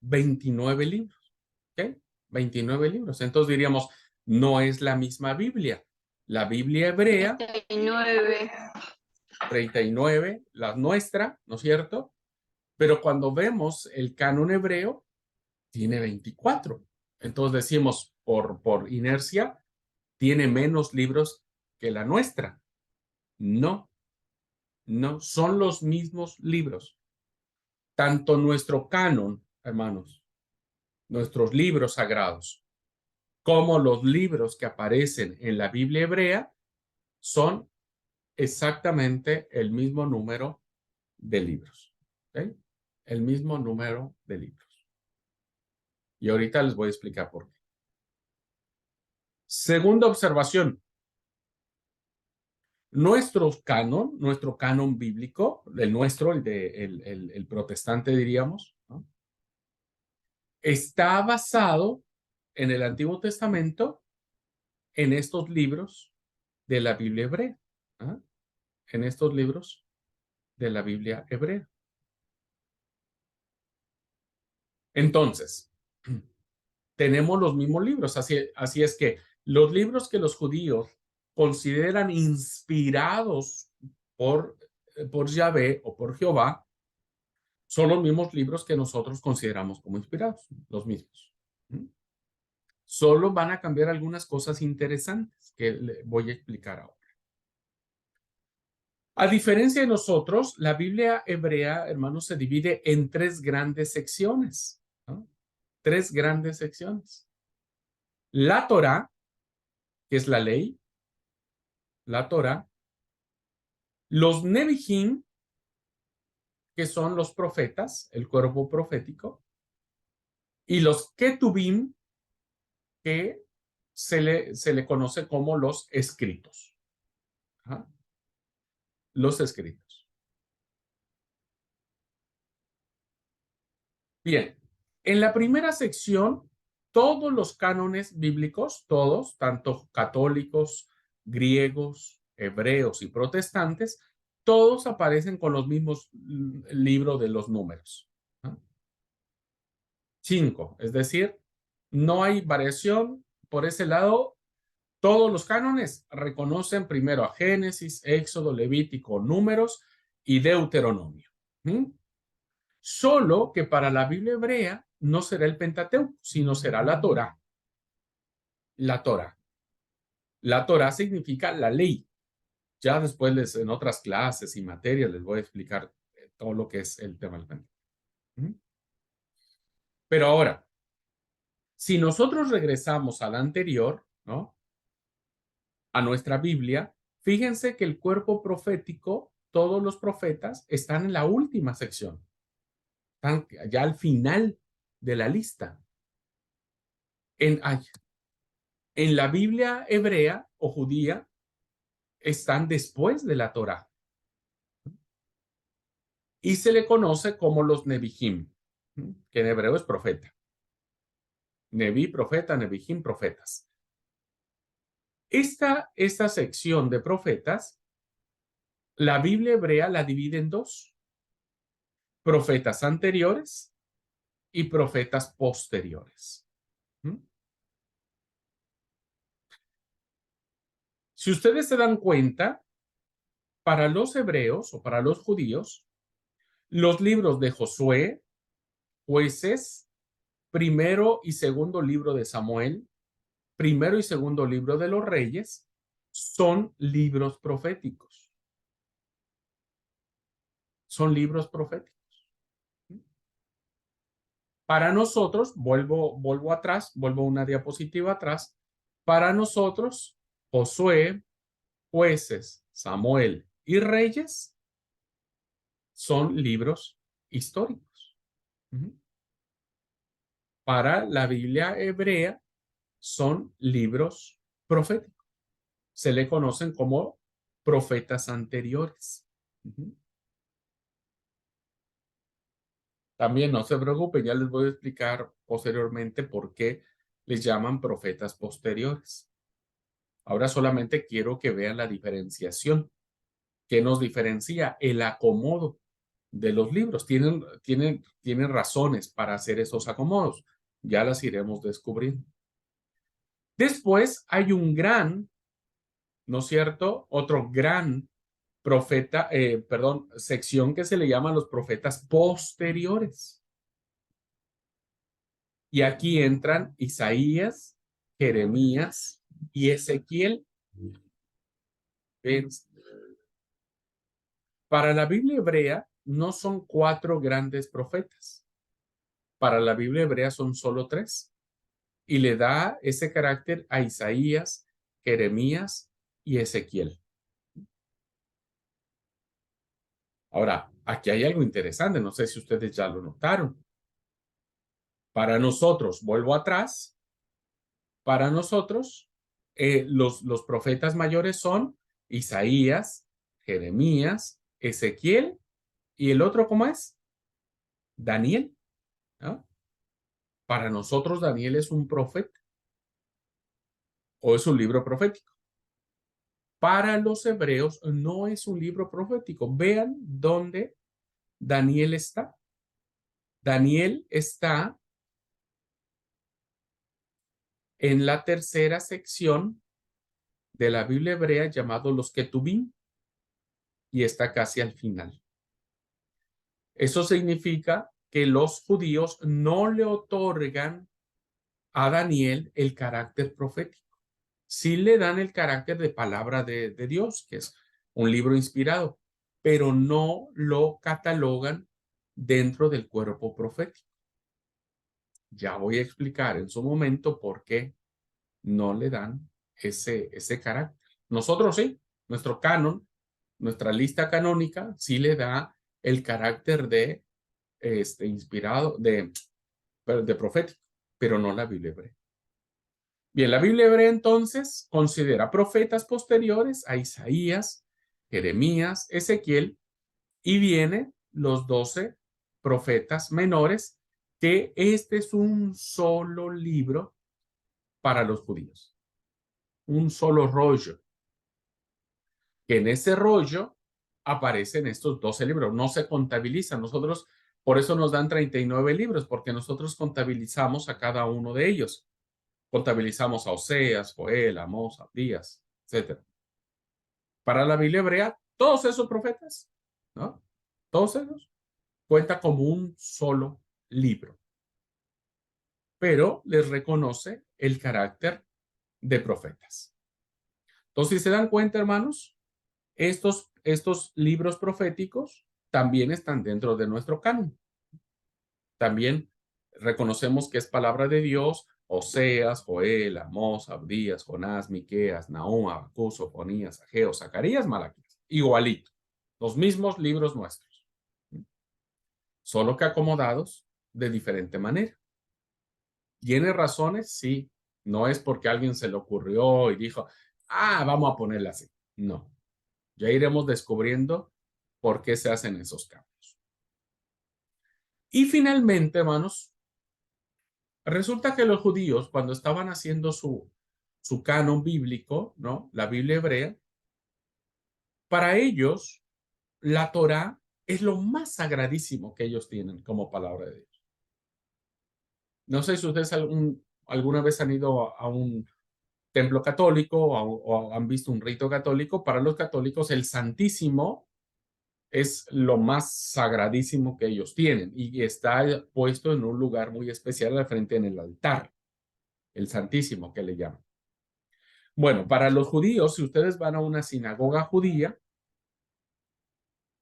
29 libros. ¿Ok? 29 libros. Entonces diríamos, no es la misma Biblia. La Biblia hebrea, 39. 39, la nuestra, ¿no es cierto? Pero cuando vemos el canon hebreo, tiene 24. Entonces decimos, por inercia, tiene menos libros que la nuestra. No, no, son los mismos libros. Tanto nuestro canon, hermanos, nuestros libros sagrados, como los libros que aparecen en la Biblia hebrea, son exactamente el mismo número de libros. ¿Okay? El mismo número de libros. Y ahorita les voy a explicar por qué. Segunda observación. Nuestro canon bíblico, el nuestro, el protestante diríamos, ¿no? Está basado en el Antiguo Testamento, en estos libros de la Biblia hebrea. ¿Ah? En estos libros de la Biblia hebrea. Entonces, tenemos los mismos libros, así es que los libros que los judíos consideran inspirados por Yahvé o por Jehová, son los mismos libros que nosotros consideramos como inspirados, los mismos. Solo van a cambiar algunas cosas interesantes que le voy a explicar ahora. A diferencia de nosotros, la Biblia hebrea, hermanos, se divide en tres grandes secciones, ¿no? Tres grandes secciones. La Torá, que es la ley, la Torá. Los Nevi'im, que son los profetas, el cuerpo profético. Y los Ketubim, que se le conoce como los escritos. ¿Ah? Los escritos. Bien, en la primera sección, todos los cánones bíblicos, todos, tanto católicos, griegos, hebreos y protestantes, todos aparecen con los mismos libros de los números. 5, es decir, no hay variación por ese lado. Todos los cánones reconocen primero a Génesis, Éxodo, Levítico, Números y Deuteronomio. Solo que para la Biblia hebrea no será el Pentateuco, sino será la Torá. La Torá. La Torá significa la ley. Ya después en otras clases y materias les voy a explicar todo lo que es el tema del Pentateuco. Pero ahora, si nosotros regresamos al anterior, ¿no? A nuestra Biblia, fíjense que el cuerpo profético, todos los profetas están en la última sección, están ya al final de la lista. En la Biblia hebrea o judía están después de la Torá y se le conoce como los Nebijim, que en hebreo es profeta. Neví, profeta, Nebijim, profetas. Esta sección de profetas, la Biblia hebrea la divide en dos: profetas anteriores y profetas posteriores. Si ustedes se dan cuenta, para los hebreos o para los judíos, los libros de Josué, Jueces, primero y segundo libro de Samuel, primero y segundo libro de los Reyes, son libros proféticos. Son libros proféticos. Para nosotros, vuelvo atrás, vuelvo una diapositiva atrás, para nosotros, Josué, Jueces, Samuel y Reyes son libros históricos. Para la Biblia hebrea son libros proféticos. Se le conocen como profetas anteriores. También no se preocupen, ya les voy a explicar posteriormente por qué les llaman profetas posteriores. Ahora solamente quiero que vean la diferenciación. ¿Qué nos diferencia? El acomodo de los libros. Tienen razones para hacer esos acomodos. Ya las iremos descubriendo. Después hay un gran, ¿no es cierto? Otro gran sección que se le llama los profetas posteriores. Y aquí entran Isaías, Jeremías y Ezequiel. Para la Biblia hebrea no son 4 grandes profetas. Para la Biblia hebrea son solo 3. Y le da ese carácter a Isaías, Jeremías y Ezequiel. Ahora, aquí hay algo interesante, no sé si ustedes ya lo notaron. Para nosotros, vuelvo atrás, para nosotros, los profetas mayores son Isaías, Jeremías, Ezequiel y el otro, ¿cómo es? Daniel. ¿No? Para nosotros, Daniel es un profeta o es un libro profético. Para los hebreos no es un libro profético. Vean dónde Daniel está. Daniel está en la tercera sección de la Biblia hebrea llamado los Ketubim y está casi al final. Eso significa que los judíos no le otorgan a Daniel el carácter profético. Sí le dan el carácter de palabra de Dios, que es un libro inspirado, pero no lo catalogan dentro del cuerpo profético. Ya voy a explicar en su momento por qué no le dan ese carácter. Nosotros sí, nuestro canon, nuestra lista canónica, sí le da el carácter de inspirado, de profético, pero no la Biblia hebrea. Bien, la Biblia hebrea entonces considera profetas posteriores a Isaías, Jeremías, Ezequiel, y vienen los 12 profetas menores, que este es un solo libro para los judíos, un solo rollo, que en ese rollo aparecen estos 12 libros, no se contabilizan. Nosotros, por eso nos dan 39 libros, porque nosotros contabilizamos a cada uno de ellos. Contabilizamos a Oseas, Joel, Amós, Abdías, etc. Para la Biblia hebrea, todos esos profetas, ¿no? Todos ellos cuentan como un solo libro, pero les reconoce el carácter de profetas. Entonces, si se dan cuenta, hermanos, estos libros proféticos también están dentro de nuestro canon. También reconocemos que es palabra de Dios: Oseas, Joel, Amós, Abdías, Jonás, Miqueas, Nahum, Habacuc, Sofonías, Ageo, Zacarías, Malaquías. Igualito, los mismos libros nuestros, solo que acomodados de diferente manera. ¿Tiene razones? Sí. No es porque a alguien se le ocurrió y dijo, vamos a ponerla así. No. Ya iremos descubriendo por qué se hacen esos cambios. Y finalmente, hermanos, resulta que los judíos, cuando estaban haciendo su canon bíblico, ¿no? La Biblia hebrea, para ellos, la Torá es lo más sagradísimo que ellos tienen como palabra de Dios. No sé si ustedes alguna vez han ido a un templo católico o han visto un rito católico. Para los católicos, el Santísimo es lo más sagradísimo que ellos tienen y está puesto en un lugar muy especial al frente en el altar, el Santísimo que le llaman. Bueno, para los judíos, si ustedes van a una sinagoga judía,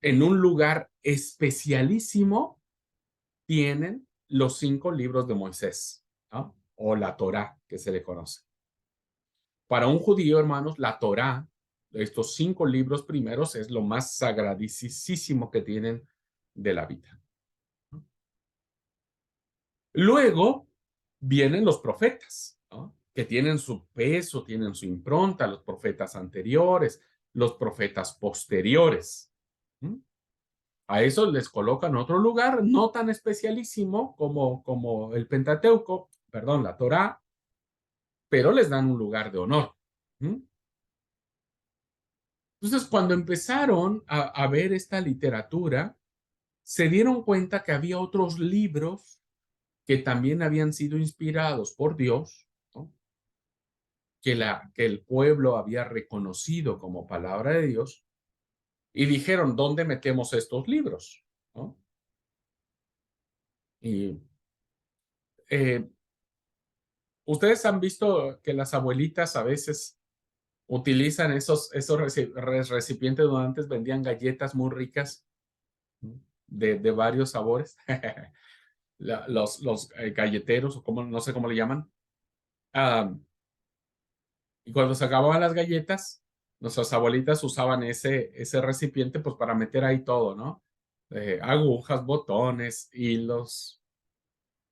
en un lugar especialísimo tienen los 5 libros de Moisés, ¿no? O la Torá, que se le conoce. Para un judío, hermanos, la Torá, estos 5 libros primeros, es lo más sagradísimo que tienen de la vida. Luego vienen los profetas, ¿no? Que tienen su peso, tienen su impronta, los profetas anteriores, los profetas posteriores. A eso les colocan otro lugar, no tan especialísimo como el Pentateuco, perdón, la Torá, pero les dan un lugar de honor. Entonces, cuando empezaron a ver esta literatura, se dieron cuenta que había otros libros que también habían sido inspirados por Dios, ¿no? que el pueblo había reconocido como palabra de Dios, y dijeron, ¿dónde metemos estos libros? ¿No? Y ustedes han visto que las abuelitas a veces utilizan esos recipientes donde antes vendían galletas muy ricas, ¿no? de varios sabores. Los galleteros, o como, no sé cómo le llaman. Y cuando se acababan las galletas, nuestras abuelitas usaban ese recipiente pues para meter ahí todo, ¿no? Agujas, botones, hilos,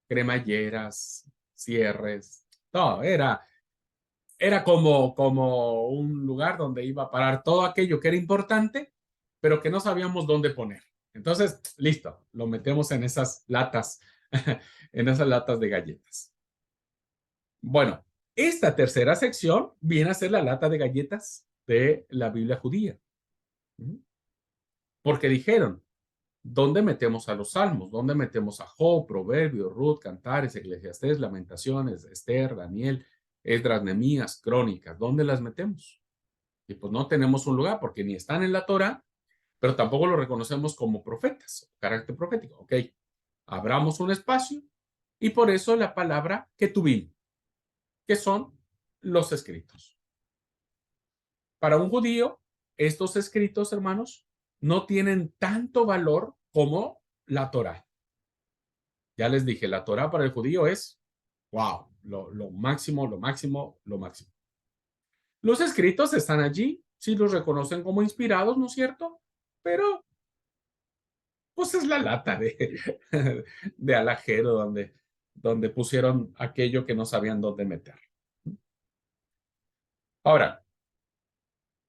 cremalleras, cierres, todo. Era como un lugar donde iba a parar todo aquello que era importante, pero que no sabíamos dónde poner. Entonces, listo, lo metemos en esas latas, en esas latas de galletas. Bueno, esta tercera sección viene a ser la lata de galletas de la Biblia judía. Porque dijeron, ¿dónde metemos a los salmos? ¿Dónde metemos a Job, Proverbios, Ruth, Cantares, Eclesiastés, Lamentaciones, Esther, Daniel, Esdras, Nehemías, Crónicas? ¿Dónde las metemos? Y pues no tenemos un lugar porque ni están en la Torá, pero tampoco lo reconocemos como profetas, carácter profético. Ok, abramos un espacio y por eso la palabra ketubim, que son los escritos. Para un judío, estos escritos, hermanos, no tienen tanto valor como la Torá. Ya les dije, la Torá para el judío es, wow, lo máximo, lo máximo, lo máximo. Los escritos están allí, sí los reconocen como inspirados, ¿no es cierto? Pero, pues es la lata de alajero donde pusieron aquello que no sabían dónde meter. Ahora,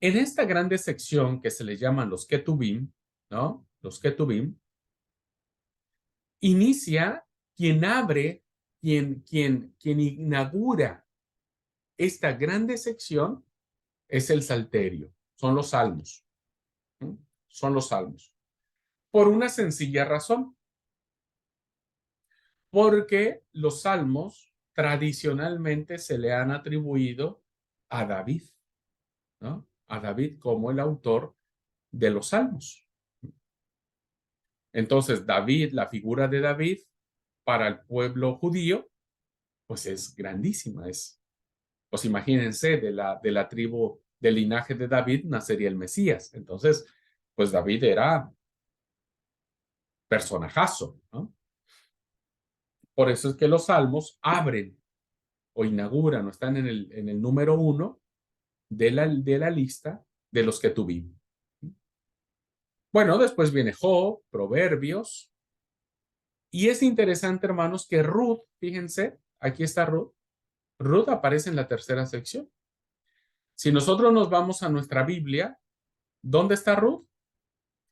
en esta grande sección que se le llaman los ketubim, ¿no? Los ketubim, inicia quien abre, quien inaugura esta grande sección es el Salterio, son los salmos, ¿no? Son los salmos. Por una sencilla razón, porque los salmos tradicionalmente se le han atribuido a David, ¿no? A David como el autor de los salmos. Entonces, David, la figura de David para el pueblo judío, pues es grandísima. Pues imagínense, de la tribu del linaje de David nacería el Mesías. Entonces, pues David era personajazo, ¿no? Por eso es que los salmos abren o inauguran o están en el número 1 de la lista de los que tuvimos. Bueno, después viene Job, Proverbios. Y es interesante, hermanos, que Ruth, fíjense, aquí está Ruth. Ruth aparece en la tercera sección. Si nosotros nos vamos a nuestra Biblia, ¿dónde está Ruth?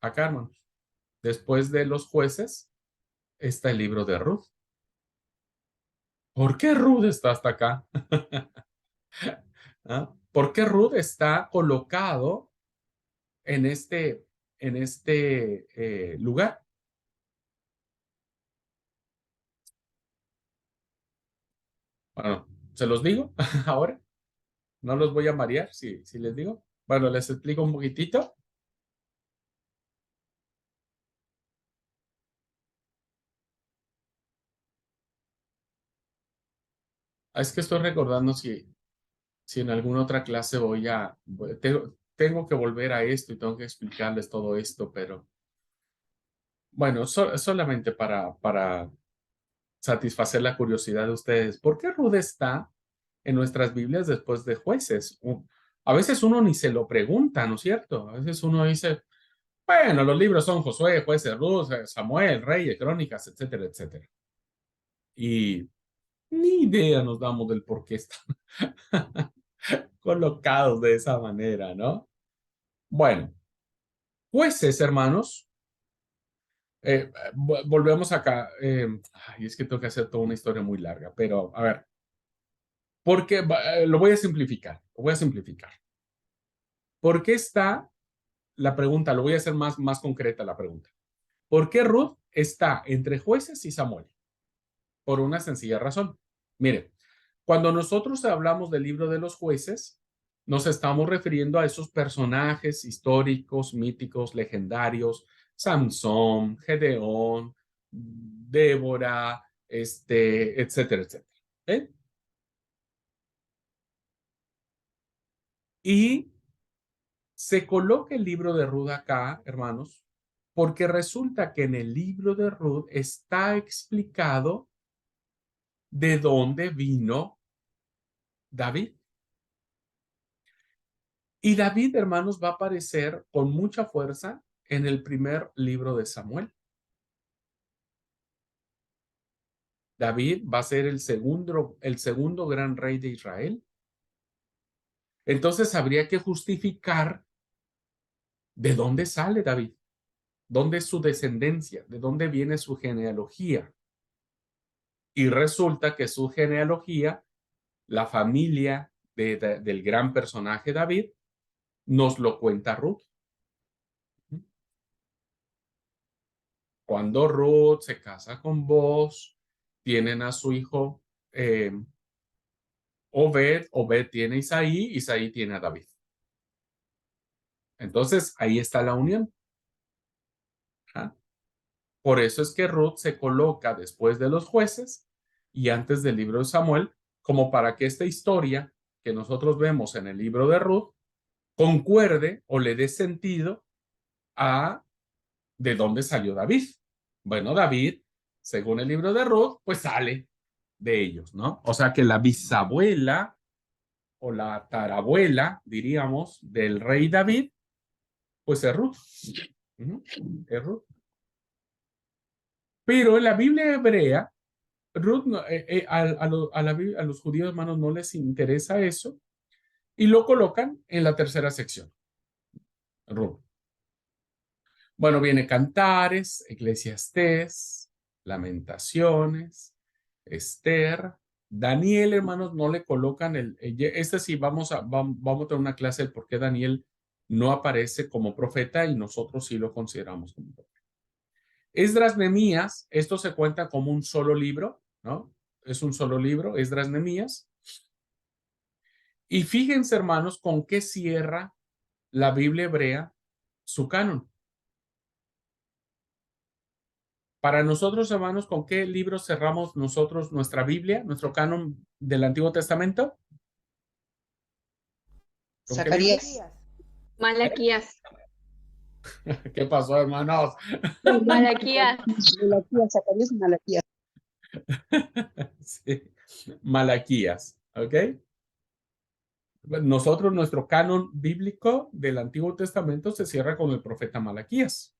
Acá, hermanos. Después de los jueces, está el libro de Ruth. ¿Por qué Ruth está hasta acá? ¿Ah? ¿Por qué Ruth está colocado en este lugar? Bueno, ¿se los digo ahora? No los voy a marear si les digo. Bueno, les explico un poquitito. Es que estoy recordando si en alguna otra clase tengo que volver a esto y tengo que explicarles todo esto, pero bueno, solamente para satisfacer la curiosidad de ustedes. ¿Por qué Ruth está en nuestras Biblias después de jueces? A veces uno ni se lo pregunta, ¿no es cierto? A veces uno dice, bueno, los libros son Josué, jueces, Ruth, Samuel, Reyes, Crónicas, etcétera, etcétera. Y ni idea nos damos del por qué están colocados de esa manera, ¿no? Bueno, jueces, hermanos, volvemos acá. Ay, es que tengo que hacer toda una historia muy larga, pero a ver, porque lo voy a simplificar, lo voy a simplificar. ¿Por qué está la pregunta? Lo voy a hacer más concreta la pregunta. ¿Por qué Ruth está entre jueces y Samuel? Por una sencilla razón. Mire, cuando nosotros hablamos del libro de los jueces, nos estamos refiriendo a esos personajes históricos, míticos, legendarios, Samson, Gedeón, Débora, etcétera, etcétera. ¿Eh? Y se coloca el libro de Ruth acá, hermanos, porque resulta que en el libro de Ruth está explicado de dónde vino David. Y David, hermanos, va a aparecer con mucha fuerza en el primer libro de Samuel. David va a ser el segundo gran rey de Israel. Entonces habría que justificar de dónde sale David, dónde es su descendencia, de dónde viene su genealogía. Y resulta que su genealogía, la familia del gran personaje David, nos lo cuenta Ruth. Cuando Ruth se casa con Boaz, tienen a su hijo Obed, Obed tiene a Isaí, Isaí tiene a David. Entonces, ahí está la unión. ¿Ah? Por eso es que Ruth se coloca después de los jueces y antes del libro de Samuel, como para que esta historia que nosotros vemos en el libro de Ruth concuerde o le dé sentido a de dónde salió David. Bueno, David, según el libro de Ruth, pues sale de ellos, ¿no? O sea que la bisabuela o la tarabuela, diríamos, del rey David, pues es Ruth. Es Ruth. Pero en la Biblia hebrea, Ruth, a los judíos, hermanos, no les interesa eso y lo colocan en la tercera sección. Ruth. Bueno, viene Cantares, Eclesiastés, Lamentaciones, Esther, Daniel, hermanos, no le colocan sí, vamos a tener una clase del por qué Daniel no aparece como profeta y nosotros sí lo consideramos como profeta. Esdras, Nehemías, esto se cuenta como un solo libro, ¿no? Es un solo libro, Esdras, Nehemías. Y fíjense, hermanos, con qué cierra la Biblia hebrea su canon. Para nosotros, hermanos, ¿con qué libros cerramos nosotros nuestra Biblia, nuestro canon del Antiguo Testamento? ¿Con qué libro? Zacarías. Malaquías. ¿Qué pasó, hermanos? Malaquías. Malaquías, Zacarías y Malaquías. Sí. Malaquías, ¿ok? Nosotros, nuestro canon bíblico del Antiguo Testamento se cierra con el profeta Malaquías.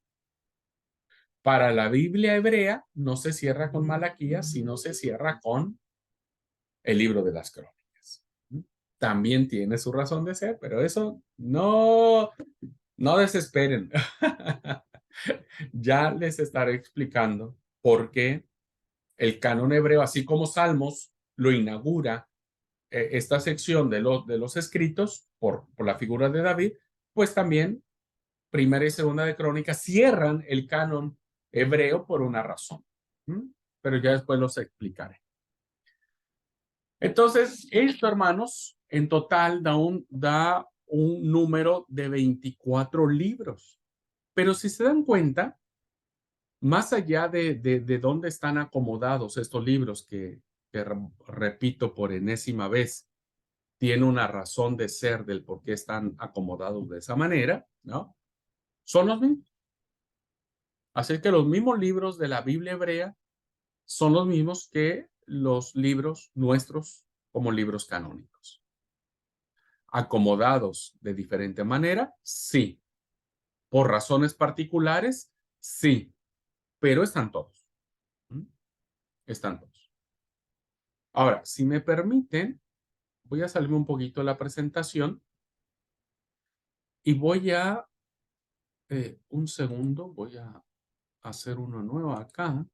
Para la Biblia hebrea no se cierra con Malaquías, sino se cierra con el libro de las Crónicas. También tiene su razón de ser, pero eso no desesperen. Ya les estaré explicando por qué el canon hebreo, así como Salmos, lo inaugura esta sección de los escritos por la figura de David, pues también Primera y Segunda de Crónicas cierran el canon hebreo por una razón. Pero ya después los explicaré. Entonces, esto, hermanos, en total da un número de 24 libros. Pero si se dan cuenta, más allá de dónde están acomodados estos libros que repito por enésima vez, tiene una razón de ser del por qué están acomodados de esa manera, ¿no? Son los mismos. Así que los mismos libros de la Biblia hebrea son los mismos que los libros nuestros como libros canónicos. ¿Acomodados de diferente manera? Sí. ¿Por razones particulares? Sí. Pero están todos. Están todos. Ahora, si me permiten, voy a salirme un poquito de la presentación y voy a, un segundo, voy a hacer uno nuevo acá.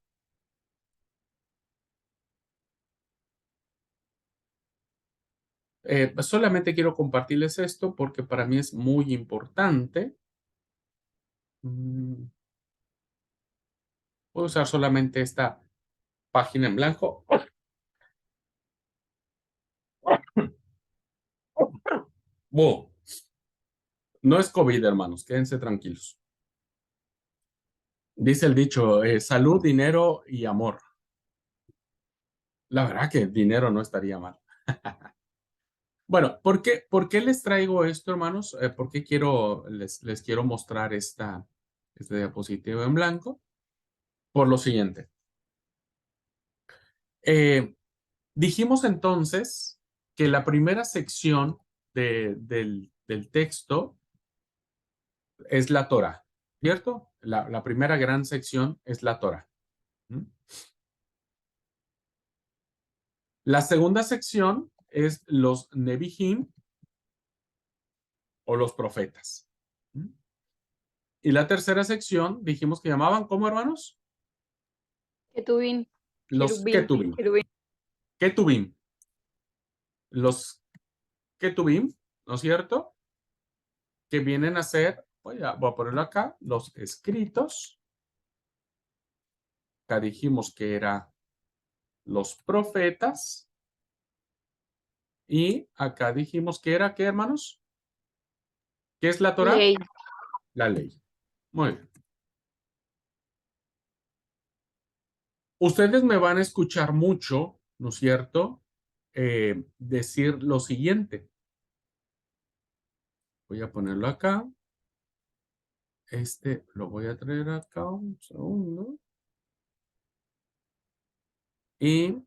Solamente quiero compartirles esto porque para mí es muy importante. Voy a usar solamente esta página en blanco. Wow. No es COVID, hermanos, quédense tranquilos. Dice el dicho, salud, dinero y amor. La verdad que dinero no estaría mal. Bueno, ¿por qué les traigo esto, hermanos? ¿Por qué les quiero mostrar este diapositivo en blanco? Por lo siguiente. Dijimos entonces que la primera sección del texto es la Torá, ¿cierto? La primera gran sección es la Torá. La segunda sección es los Nebihim o los profetas. Y la tercera sección dijimos que llamaban, ¿cómo, hermanos? Ketubín. Los Ketubim. Ketubim. Los Ketubim, ¿no es cierto? Que vienen a ser, voy a ponerlo acá, los escritos. Acá dijimos que eran los profetas. Y acá dijimos que era, ¿qué, hermanos? ¿Qué es la Torá? Ley. La ley. Muy bien. Ustedes me van a escuchar mucho, ¿no es cierto? Decir lo siguiente. Voy a ponerlo acá. Lo voy a traer acá un segundo. Y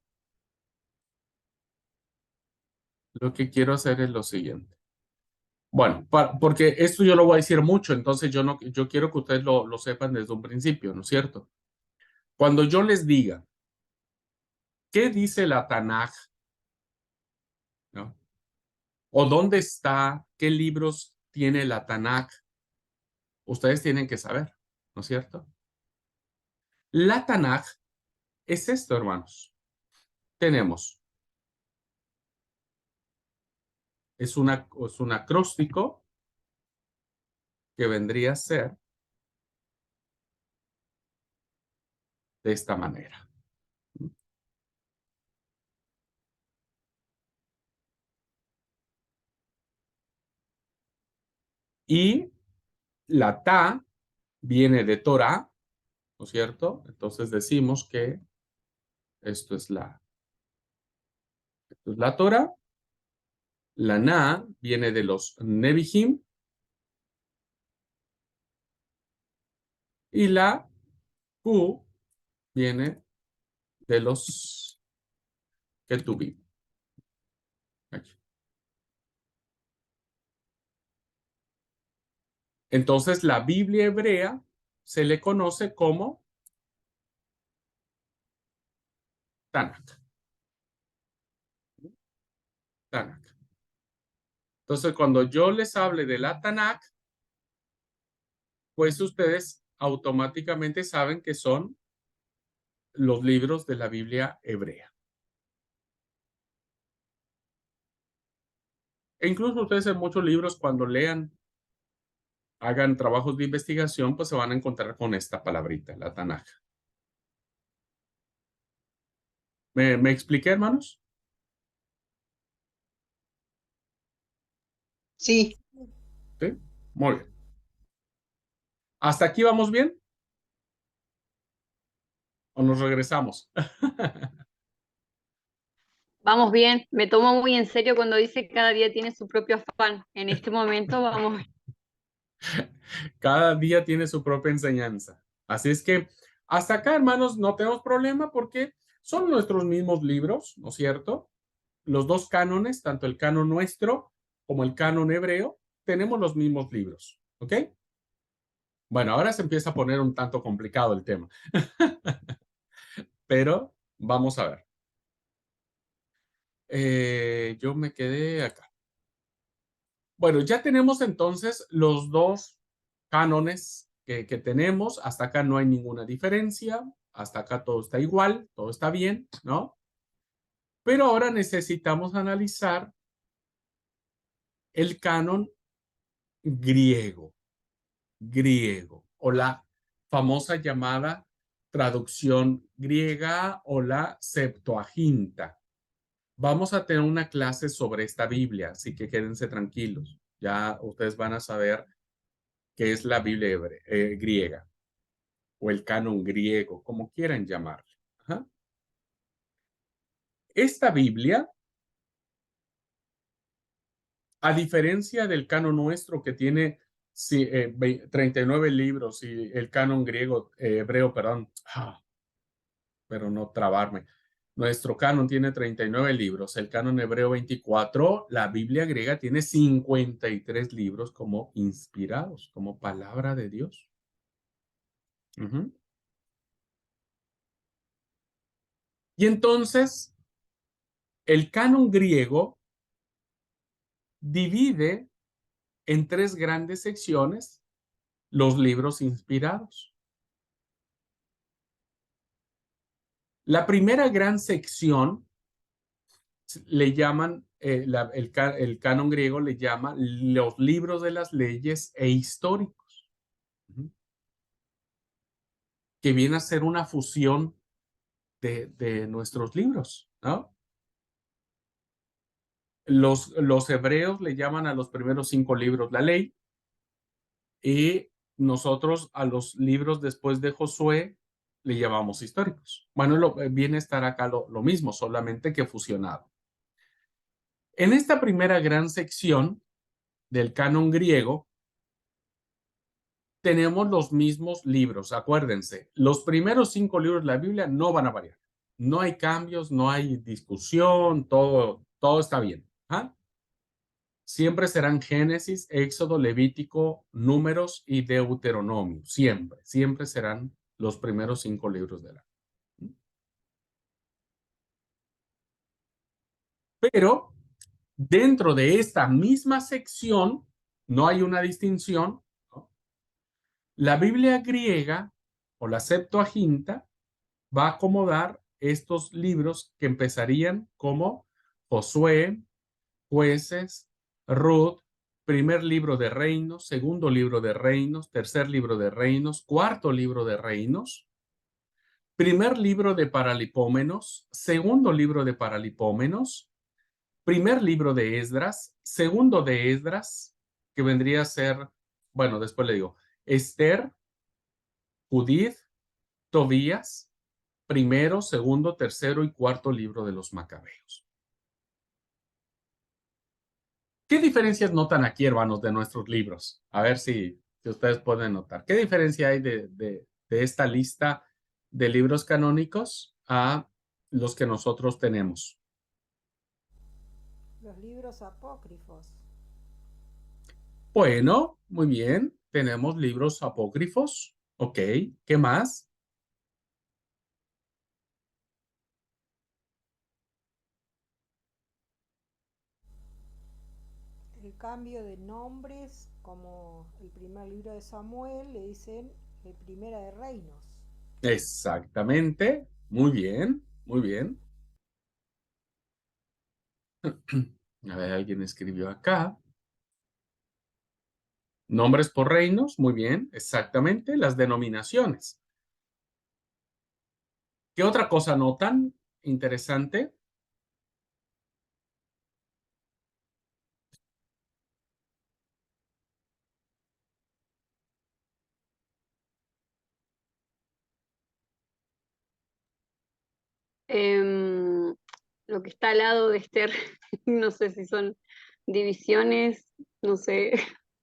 lo que quiero hacer es lo siguiente. Bueno, porque esto yo lo voy a decir mucho, entonces yo quiero que ustedes lo sepan desde un principio, ¿no es cierto? Cuando yo les diga, ¿qué dice la Tanaj? ¿No? ¿O dónde está? ¿Qué libros tiene la Tanaj? Ustedes tienen que saber, ¿no es cierto? La Tanaj es esto, hermanos. Tenemos, es un acróstico que vendría a ser de esta manera. Y la Ta viene de Torah, ¿no es cierto? Entonces decimos que esto es la Torah. La Na viene de los Nebihim. Y la Q viene de los Ketubim. Aquí. Entonces, la Biblia hebrea se le conoce como Tanakh. Tanakh. Entonces, cuando yo les hable de la Tanakh, pues ustedes automáticamente saben que son los libros de la Biblia hebrea. E incluso ustedes en muchos libros, cuando lean, hagan trabajos de investigación, pues se van a encontrar con esta palabrita, la Tanakh. ¿Me expliqué, hermanos? Sí, ¿Sí? Muy bien. ¿Hasta aquí vamos bien? ¿O nos regresamos? Vamos bien, me tomo muy en serio cuando dice cada día tiene su propio afán. En este momento vamos. Cada día tiene su propia enseñanza. Así es que hasta acá, hermanos, no tenemos problema porque son nuestros mismos libros, ¿no es cierto? Los dos cánones, tanto el canon nuestro como el canon hebreo, tenemos los mismos libros, ¿ok? Bueno, ahora se empieza a poner un tanto complicado el tema, pero vamos a ver. Yo me quedé acá. Bueno, ya tenemos entonces los dos cánones que tenemos. Hasta acá no hay ninguna diferencia. Hasta acá todo está igual, todo está bien, ¿no? Pero ahora necesitamos analizar el canon griego, o la famosa llamada traducción griega o la Septuaginta. Vamos a tener una clase sobre esta Biblia, así que quédense tranquilos. Ya ustedes van a saber qué es la Biblia griega o el canon griego, como quieran llamarle. Ajá. Esta Biblia, a diferencia del canon nuestro que tiene 39 libros y el canon griego, hebreo, perdón, pero no trabarme. Nuestro canon tiene 39 libros, el canon hebreo 24, la Biblia griega tiene 53 libros como inspirados, como palabra de Dios. Uh-huh. Y entonces, el canon griego divide en tres grandes secciones los libros inspirados. La primera gran sección le llaman, el canon griego le llama los libros de las leyes e históricos, que viene a ser una fusión de nuestros libros, ¿no? Los hebreos le llaman a los primeros 5 libros la ley, y nosotros a los libros después de Josué le llamamos históricos. Bueno, viene a estar acá lo mismo, solamente que fusionado. En esta primera gran sección del canon griego, tenemos los mismos libros. Acuérdense, los primeros 5 libros de la Biblia no van a variar. No hay cambios, no hay discusión, todo está bien. ¿Ah? Siempre serán Génesis, Éxodo, Levítico, Números y Deuteronomio. Siempre serán los primeros 5 libros de la Biblia. Pero dentro de esta misma sección no hay una distinción, ¿no? La Biblia griega o la Septuaginta va a acomodar estos libros que empezarían como Josué, Jueces, Ruth, primer libro de Reinos, segundo libro de Reinos, tercer libro de Reinos, cuarto libro de Reinos, primer libro de Paralipómenos, segundo libro de Paralipómenos, primer libro de Esdras, segundo de Esdras, que vendría a ser, bueno, después le digo, Esther, Judith, Tobías, primero, segundo, tercero y cuarto libro de los Macabeos. ¿Qué diferencias notan aquí, hermanos, de nuestros libros? A ver si ustedes pueden notar. ¿Qué diferencia hay de esta lista de libros canónicos a los que nosotros tenemos? Los libros apócrifos. Bueno, muy bien. Tenemos libros apócrifos. Ok, ¿qué más? El cambio de nombres, como el primer libro de Samuel, le dicen el Primera de Reinos. Exactamente. Muy bien, muy bien. A ver, alguien escribió acá. Nombres por reinos, muy bien, exactamente. Las denominaciones. ¿Qué otra cosa notan? Interesante. Em, lo que está al lado de Esther, no sé si son divisiones, no sé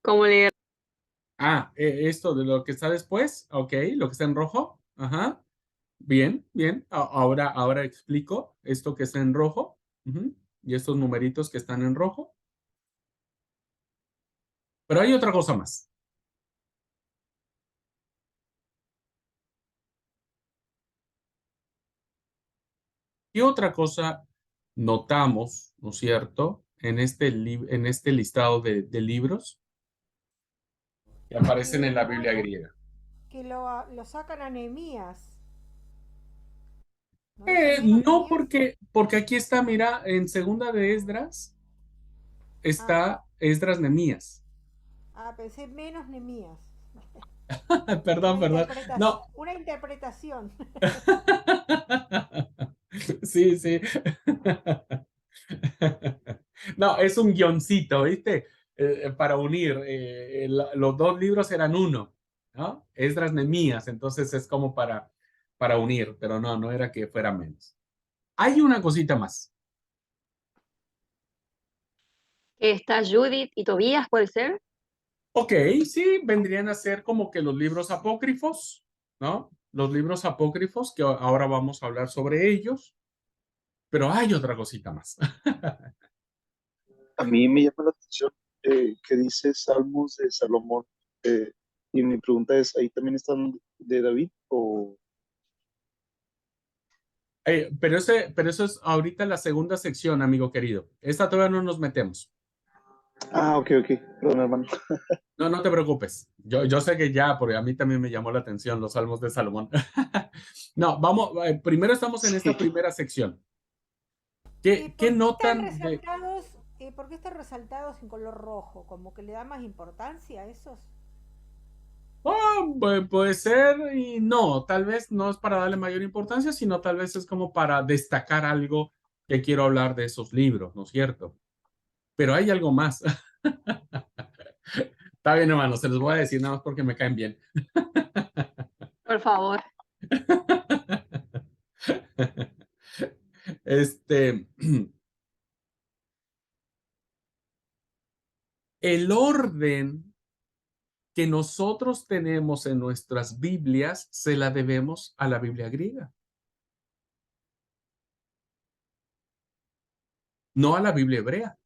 cómo leer. Ah, esto de lo que está después, ok, lo que está en rojo, ajá, bien, bien, ahora explico esto que está en rojo, ujú, y estos numeritos que están en rojo, pero hay otra cosa más. ¿Qué otra cosa notamos, no es cierto, en en este listado de libros que aparecen en la Biblia griega? Que lo sacan a Nehemías. ¿No dice menos No, Nehemías? porque aquí está, mira, en segunda de Esdras Ah, está Esdras Nemías. pensé menos Nehemías. Perdón, perdón. No. Una interpretación. Sí, sí. No, es un guioncito, ¿viste? Para unir. Los dos libros eran uno, ¿no? Esdras Nemías, entonces es como para unir, pero no, no era que fuera menos. Hay una cosita más. Está Judith y Tobías, ¿puede ser? Ok, sí, vendrían a ser como que los libros apócrifos, ¿no? Los libros apócrifos, que ahora vamos a hablar sobre ellos, pero hay otra cosita más. A mí me llama la atención que dice Salmos de Salomón. eh, y mi pregunta es, ¿ahí también están de David? O... Pero eso es ahorita la segunda sección, amigo querido. Esta todavía no nos metemos. Ah, ok, ok. Perdón, hermano. No, no te preocupes. Yo sé que ya, porque a mí también me llamó la atención los Salmos de Salomón. No, vamos, primero estamos en esta Sí. primera sección. ¿Y ¿Qué por qué están notan de... resaltados? ¿Por qué están resaltados en color rojo? ¿Como que le da más importancia a esos? Puede ser y no, tal vez no es para darle mayor importancia, sino tal vez es como para destacar algo que quiero hablar de esos libros, ¿no es cierto? Pero hay algo más. Está bien, hermano, se los voy a decir nada más porque me caen bien. Por favor. Este, el orden que nosotros tenemos en nuestras Biblias se la debemos a la Biblia griega, no a la Biblia hebrea.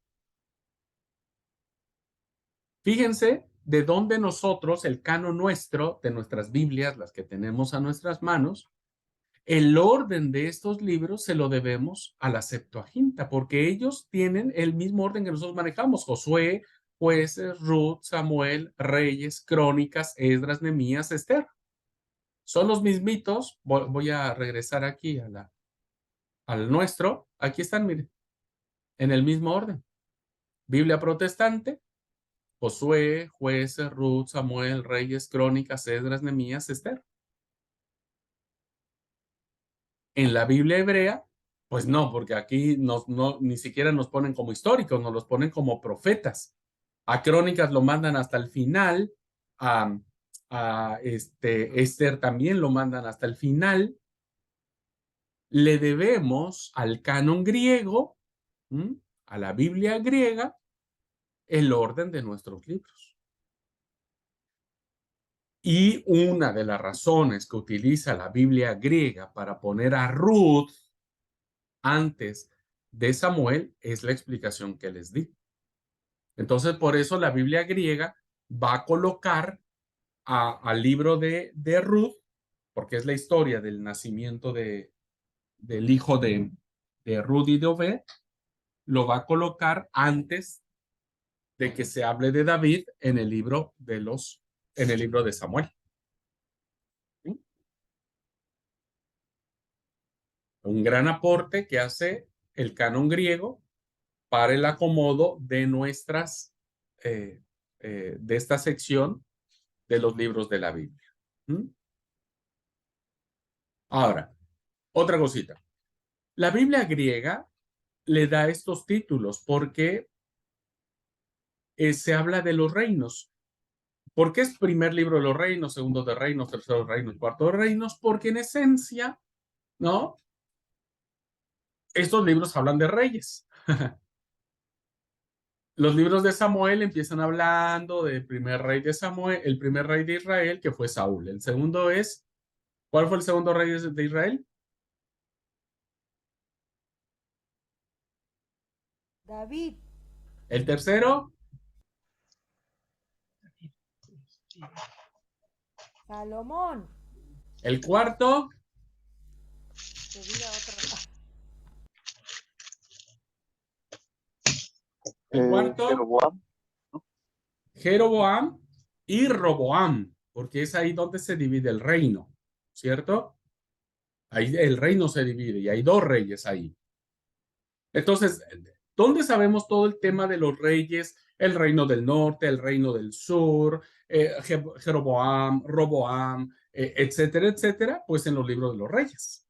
Fíjense de dónde nosotros, el canon nuestro, de nuestras Biblias, las que tenemos a nuestras manos, el orden de estos libros se lo debemos a la Septuaginta, porque ellos tienen el mismo orden que nosotros manejamos: Josué, Jueces, Ruth, Samuel, Reyes, Crónicas, Esdras, Nehemías, Esther. Son los mismitos. Voy a regresar aquí al nuestro. Aquí están, miren, en el mismo orden. Biblia protestante: Josué, Jueces, Ruth, Samuel, Reyes, Crónicas, Esdras, Nehemías, Esther. En la Biblia hebrea, pues no, porque aquí ni siquiera nos ponen como históricos, nos los ponen como profetas. A Crónicas lo mandan hasta el final, a Esther también lo mandan hasta el final. Le debemos al canon griego, a la Biblia griega, el orden de nuestros libros. Y una de las razones que utiliza la Biblia griega para poner a Ruth antes de Samuel es la explicación que les di. Entonces, por eso la Biblia griega va a colocar al libro de Ruth, porque es la historia del nacimiento del hijo de Ruth y de Obed, lo va a colocar antes de que se hable de David en el libro de Samuel. ¿Sí? Un gran aporte que hace el canon griego para el acomodo de de esta sección de los libros de la Biblia. Ahora, otra cosita. La Biblia griega le da estos títulos porque se habla de los reinos. ¿Por qué es primer libro de los reinos, segundo de reinos, tercero de reinos, cuarto de reinos? Porque en esencia, ¿no? Estos libros hablan de reyes. Los libros de Samuel empiezan hablando del primer rey de Samuel, el primer rey de Israel, que fue Saúl. El segundo es, ¿cuál fue el segundo rey de Israel? David, El tercero, Salomón, el cuarto, que diga otro. el cuarto, Jeroboam. Jeroboam y Roboam, porque es ahí donde se divide el reino, ¿cierto? Ahí el reino se divide y hay dos reyes ahí. Entonces, ¿dónde sabemos todo el tema de los reyes? El reino del norte, el reino del sur, Jeroboam, Roboam, etcétera, etcétera, pues en los libros de los reyes.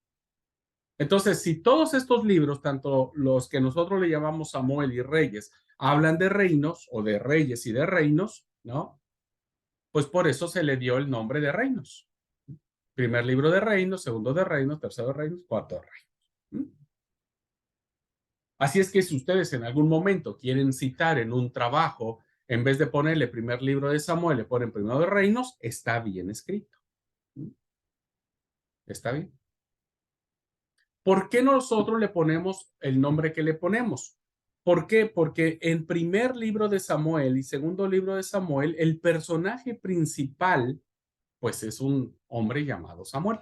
Entonces, si todos estos libros, tanto los que nosotros le llamamos Samuel y Reyes, hablan de reinos o de reyes y de reinos, ¿no? Pues por eso se le dio el nombre de reinos. Primer libro de reinos, segundo de reinos, tercero de reinos, cuarto de reinos. Así es que si ustedes en algún momento quieren citar en un trabajo, en vez de ponerle primer libro de Samuel, le ponen primero de reinos, está bien escrito. Está bien. ¿Por qué nosotros le ponemos el nombre que le ponemos? ¿Por qué? Porque en primer libro de Samuel y segundo libro de Samuel, el personaje principal, pues es un hombre llamado Samuel.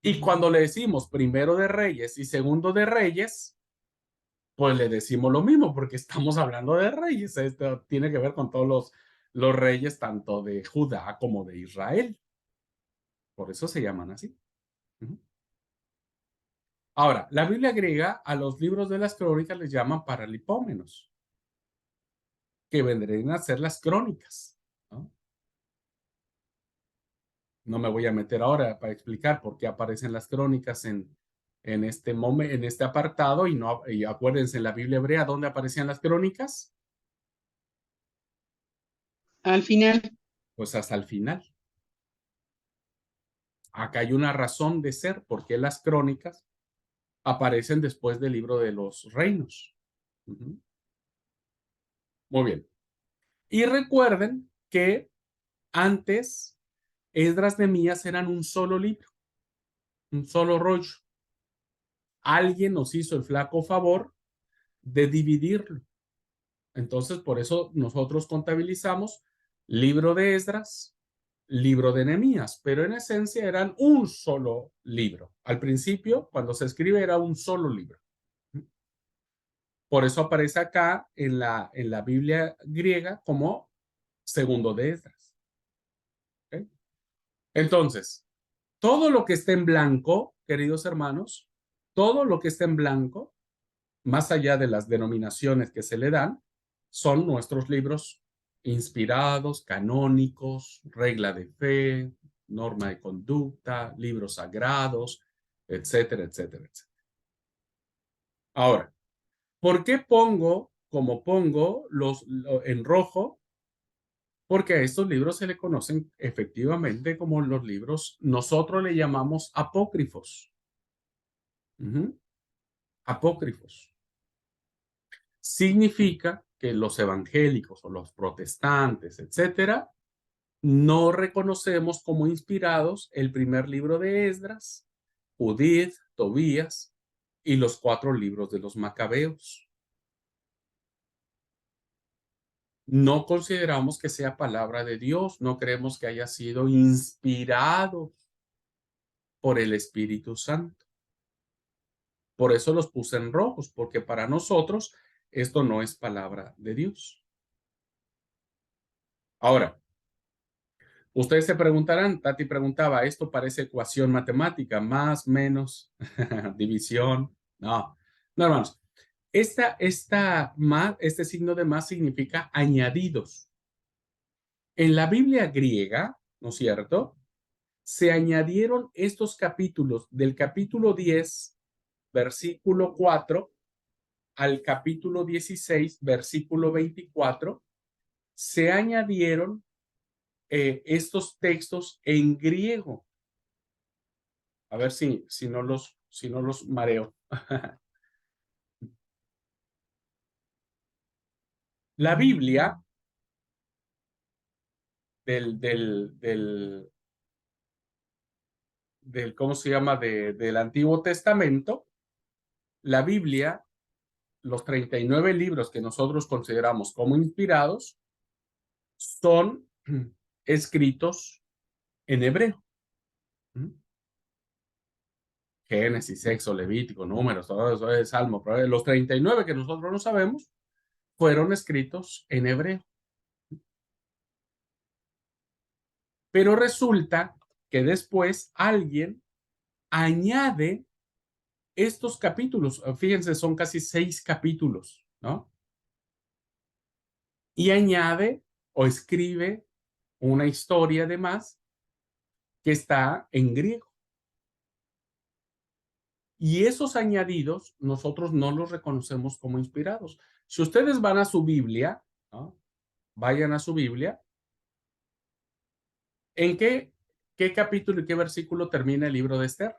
Y cuando le decimos primero de Reyes y segundo de Reyes, pues le decimos lo mismo, porque estamos hablando de reyes. Esto tiene que ver con todos los reyes, tanto de Judá como de Israel. Por eso se llaman así. Ahora, la Biblia griega a los libros de las crónicas les llaman paralipómenos, que vendrían a ser las crónicas. No me voy a meter ahora para explicar por qué aparecen las crónicas en este apartado, y acuérdense, en la Biblia hebrea, ¿dónde aparecían las crónicas? Al final. Pues hasta el final. Acá hay una razón de ser, por qué las crónicas aparecen después del libro de los reinos. Muy bien. Y recuerden que antes Esdras y Nehemías eran un solo libro, un solo rollo. Alguien nos hizo el flaco favor de dividirlo. Entonces, por eso nosotros contabilizamos libro de Esdras, libro de Nehemías, pero en esencia eran un solo libro. Al principio, cuando se escribe, era un solo libro. Por eso aparece acá en la Biblia griega como segundo de Esdras. ¿Okay? Entonces, todo lo que esté en blanco, queridos hermanos, todo lo que esté en blanco, más allá de las denominaciones que se le dan, son nuestros libros inspirados, canónicos, regla de fe, norma de conducta, libros sagrados, etcétera, etcétera, etcétera. Ahora, ¿por qué pongo en rojo? Porque a estos libros se le conocen efectivamente como los libros, nosotros le llamamos apócrifos. Apócrifos. significa que los evangélicos o los protestantes, etcétera, no reconocemos como inspirados el primer libro de Esdras, Judith, Tobías y los 4 libros de los Macabeos. No consideramos que sea palabra de Dios, no creemos que haya sido inspirado por el Espíritu Santo. Por eso los puse en rojos, porque para nosotros esto no es palabra de Dios. Ahora, ustedes se preguntarán, Tati preguntaba, ¿esto parece ecuación matemática? Más, menos, división. No, no, hermanos. Este signo de más significa añadidos. En la Biblia griega, ¿no es cierto?, se añadieron estos capítulos del capítulo 10, versículo 4, al capítulo 16, versículo 24, se añadieron estos textos en griego. A ver si no los mareo. La Biblia ¿cómo se llama? Del Antiguo Testamento, la Biblia, los 39 libros que nosotros consideramos como inspirados, son escritos en hebreo. Génesis, Éxodo, Levítico, Números, todo eso es Salmo. Los 39 que nosotros no sabemos fueron escritos en hebreo. Pero resulta que después alguien añade estos capítulos. Fíjense, son casi 6 capítulos, ¿no? Y añade o escribe una historia además que está en griego. Y esos añadidos nosotros no los reconocemos como inspirados. Si ustedes van a su Biblia, ¿no? Vayan a su Biblia. ¿En qué capítulo y qué versículo termina el libro de Esther?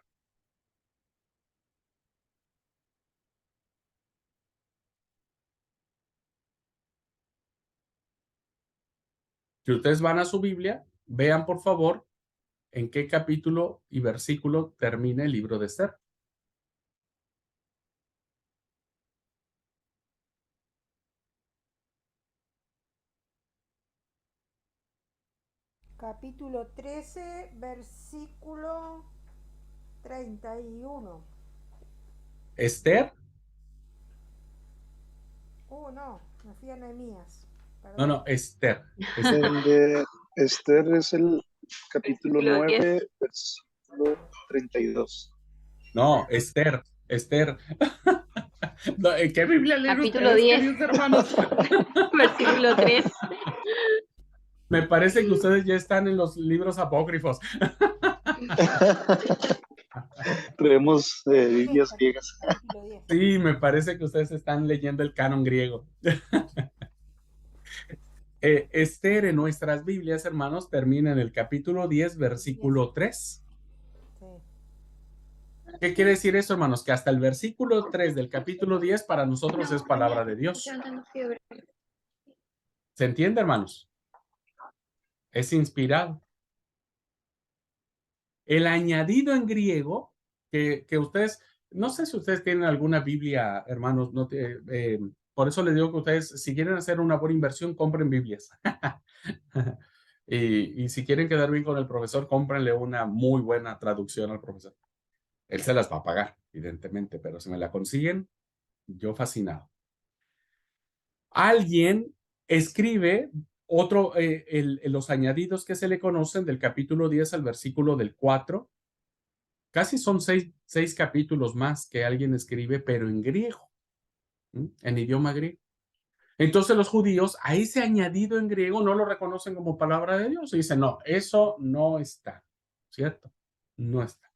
Si ustedes van a su Biblia, vean por favor en qué capítulo y versículo termina el libro de Esther. Capítulo 13, versículo 31. ¿Esther? No, me fui a Nehemías. No, Esther. El de Esther es el capítulo Versículo 9, versículo 32. No, Esther. No, ¿en qué Biblia leen Capítulo ustedes, 10. queridos hermanos? Versículo 3. Me parece que ustedes ya están en los libros apócrifos. Traemos Biblias griegas. Capítulo 10. Sí, me parece que ustedes están leyendo el canon griego. Esther en nuestras Biblias, hermanos, termina en el capítulo 10, versículo 3. Sí. ¿Qué quiere decir eso, hermanos? Que hasta el versículo 3 del capítulo 10 para nosotros es palabra de Dios. ¿Se entiende, hermanos? Es inspirado. El añadido en griego, que ustedes, no sé si ustedes tienen alguna Biblia, hermanos, por eso les digo que ustedes, si quieren hacer una buena inversión, compren Biblias. y si quieren quedar bien con el profesor, cómprenle una muy buena traducción al profesor. Él se las va a pagar, evidentemente, pero si me la consiguen, yo fascinado. Alguien escribe los añadidos que se le conocen del capítulo 10 al versículo del 4. Casi son seis capítulos más que alguien escribe, pero en griego, en idioma griego. Entonces los judíos a ese añadido en griego no lo reconocen como palabra de Dios y dicen, no, eso no está, ¿cierto? No está.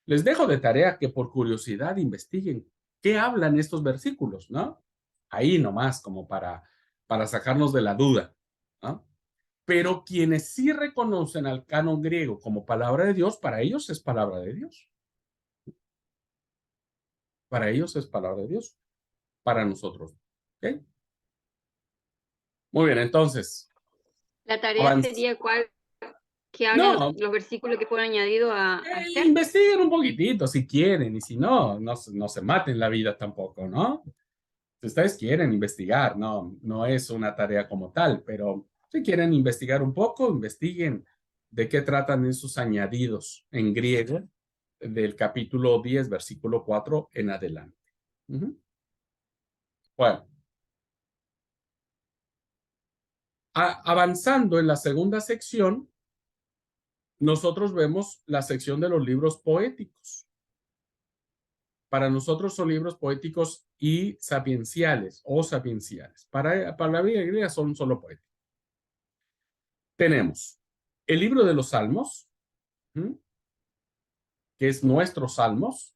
Les dejo de tarea que por curiosidad investiguen qué hablan estos versículos, ¿no? Ahí nomás como para sacarnos de la duda, ¿no? Pero quienes sí reconocen al canon griego como palabra de Dios, para ellos es palabra de Dios. Para ellos es palabra de Dios. Para nosotros. ¿Ok? Muy bien, entonces. La tarea sería que hablen No, los versículos que fueron añadidos a Esther. investiguen un poquitito si quieren, y si no, no se maten la vida tampoco, ¿no? Si ustedes quieren investigar, no es una tarea como tal, pero si quieren investigar un poco, investiguen de qué tratan esos añadidos en griego del capítulo 10, versículo 4 en adelante. Bueno, avanzando en la segunda sección, nosotros vemos la sección de los libros poéticos. Para nosotros son libros poéticos y sapienciales o sapienciales. Para la Biblia griega son solo poéticos. Tenemos el libro de los Salmos, que es nuestros Salmos.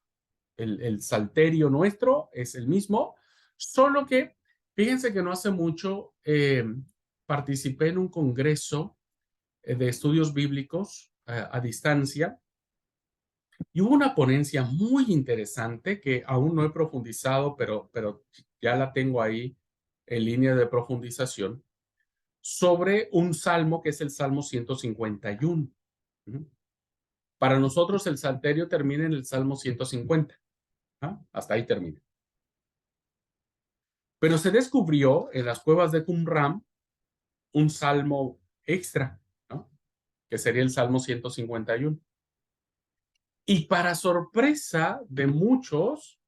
El salterio nuestro es el mismo, solo que fíjense que no hace mucho participé en un congreso de estudios bíblicos a distancia. Y hubo una ponencia muy interesante que aún no he profundizado, pero ya la tengo ahí en línea de profundización, sobre un salmo que es el Salmo 151. Para nosotros el salterio termina en el Salmo 150. Hasta ahí termina. Pero se descubrió en las cuevas de Qumran un salmo extra, ¿no? Que sería el Salmo 151. Y para sorpresa de muchos,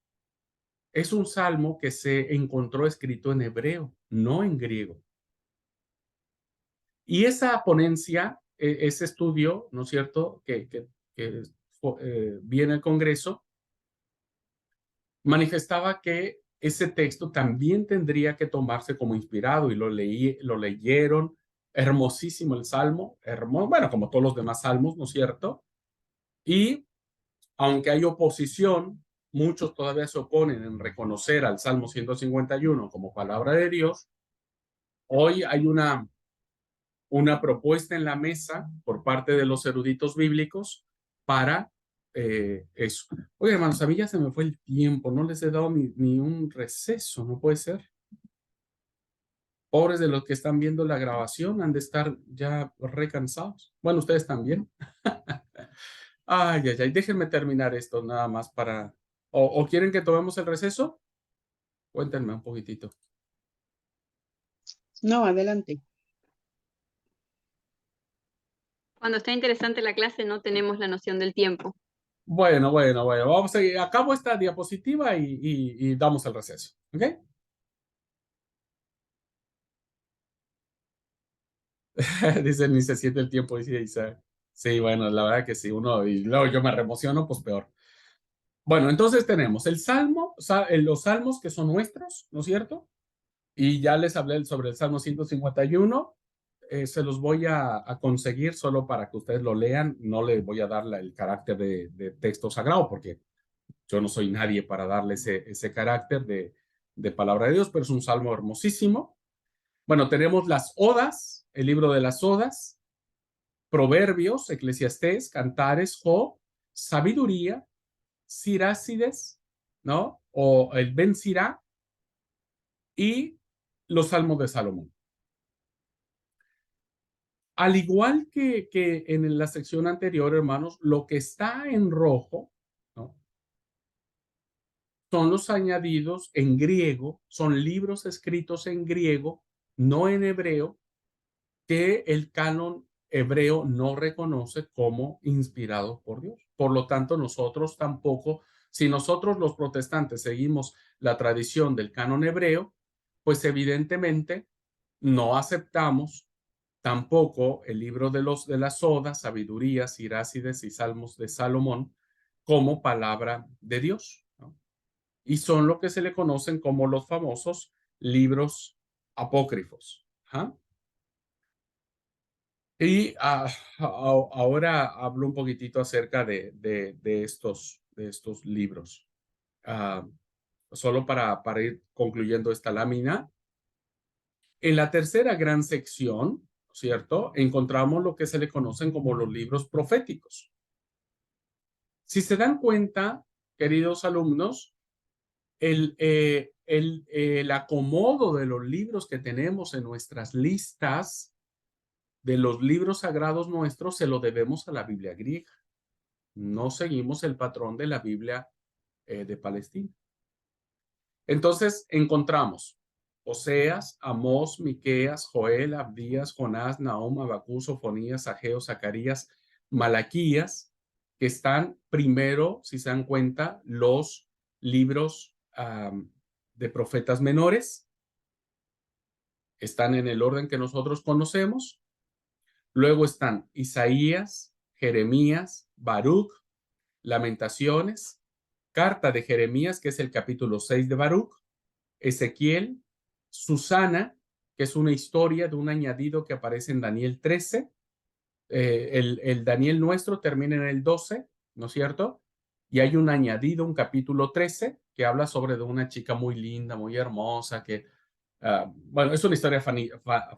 es un salmo que se encontró escrito en hebreo, no en griego. Y esa ponencia, ese estudio, ¿no es cierto?, que vi en el Congreso, manifestaba que ese texto también tendría que tomarse como inspirado, y lo leyeron. Hermosísimo el salmo, bueno, como todos los demás salmos, ¿no es cierto? Y aunque hay oposición, muchos todavía se oponen en reconocer al Salmo 151 como palabra de Dios. Hoy hay una propuesta en la mesa por parte de los eruditos bíblicos para eso. Oye, hermanos, a mí ya se me fue el tiempo, no les he dado ni un receso, no puede ser. Pobres de los que están viendo la grabación, han de estar ya recansados. Bueno, ustedes también. Ay, déjenme terminar esto nada más para... ¿O quieren que tomemos el receso? Cuéntenme un poquitito. No, adelante. Cuando está interesante la clase no tenemos la noción del tiempo. Bueno, vamos a ir. Acabo esta diapositiva y damos el receso. ¿Ok? Dice, ni se siente el tiempo, dice Isaac. Sí, bueno, la verdad que sí, y luego yo me reemociono, pues peor. Bueno, entonces tenemos el Salmo, los Salmos que son nuestros, ¿no es cierto? Y ya les hablé sobre el Salmo 151. Se los voy a conseguir solo para que ustedes lo lean. No les voy a dar el carácter de texto sagrado, porque yo no soy nadie para darle ese carácter de palabra de Dios, pero es un salmo hermosísimo. Bueno, tenemos las odas, el libro de las odas, Proverbios, Eclesiastés, Cantares, Job, Sabiduría, Sirácides, ¿no? O el Ben Sirá, y los salmos de Salomón. Al igual que en la sección anterior, hermanos, lo que está en rojo, ¿no?, son los añadidos en griego, son libros escritos en griego, no en hebreo, que el canon hebreo no reconoce como inspirado por Dios. Por lo tanto, nosotros tampoco, si nosotros los protestantes seguimos la tradición del canon hebreo, pues evidentemente no aceptamos tampoco el libro de las odas, sabiduría, sirácides y salmos de Salomón como palabra de Dios, ¿no? Y son lo que se le conocen como los famosos libros apócrifos. Y ahora hablo un poquitito acerca de estos libros. Solo para ir concluyendo esta lámina. En la tercera gran sección, ¿cierto?, encontramos lo que se le conocen como los libros proféticos. Si se dan cuenta, queridos alumnos, el el acomodo de los libros que tenemos en nuestras listas de los libros sagrados nuestros se lo debemos a la Biblia griega. No seguimos el patrón de la Biblia de Palestina. Entonces encontramos Oseas, Amós, Miqueas, Joel, Abdías, Jonás, Nahum, Habacuc, Sofonías, Ageo, Zacarías, Malaquías, que están primero, si se dan cuenta, los libros de profetas menores. Están en el orden que nosotros conocemos. Luego están Isaías, Jeremías, Baruch, Lamentaciones, Carta de Jeremías, que es el capítulo 6 de Baruch, Ezequiel, Susana, que es una historia de un añadido que aparece en Daniel 13. El Daniel nuestro termina en el 12, ¿no es cierto? Y hay un añadido, un capítulo 13, que habla sobre de una chica muy linda, muy hermosa, que, bueno, es una historia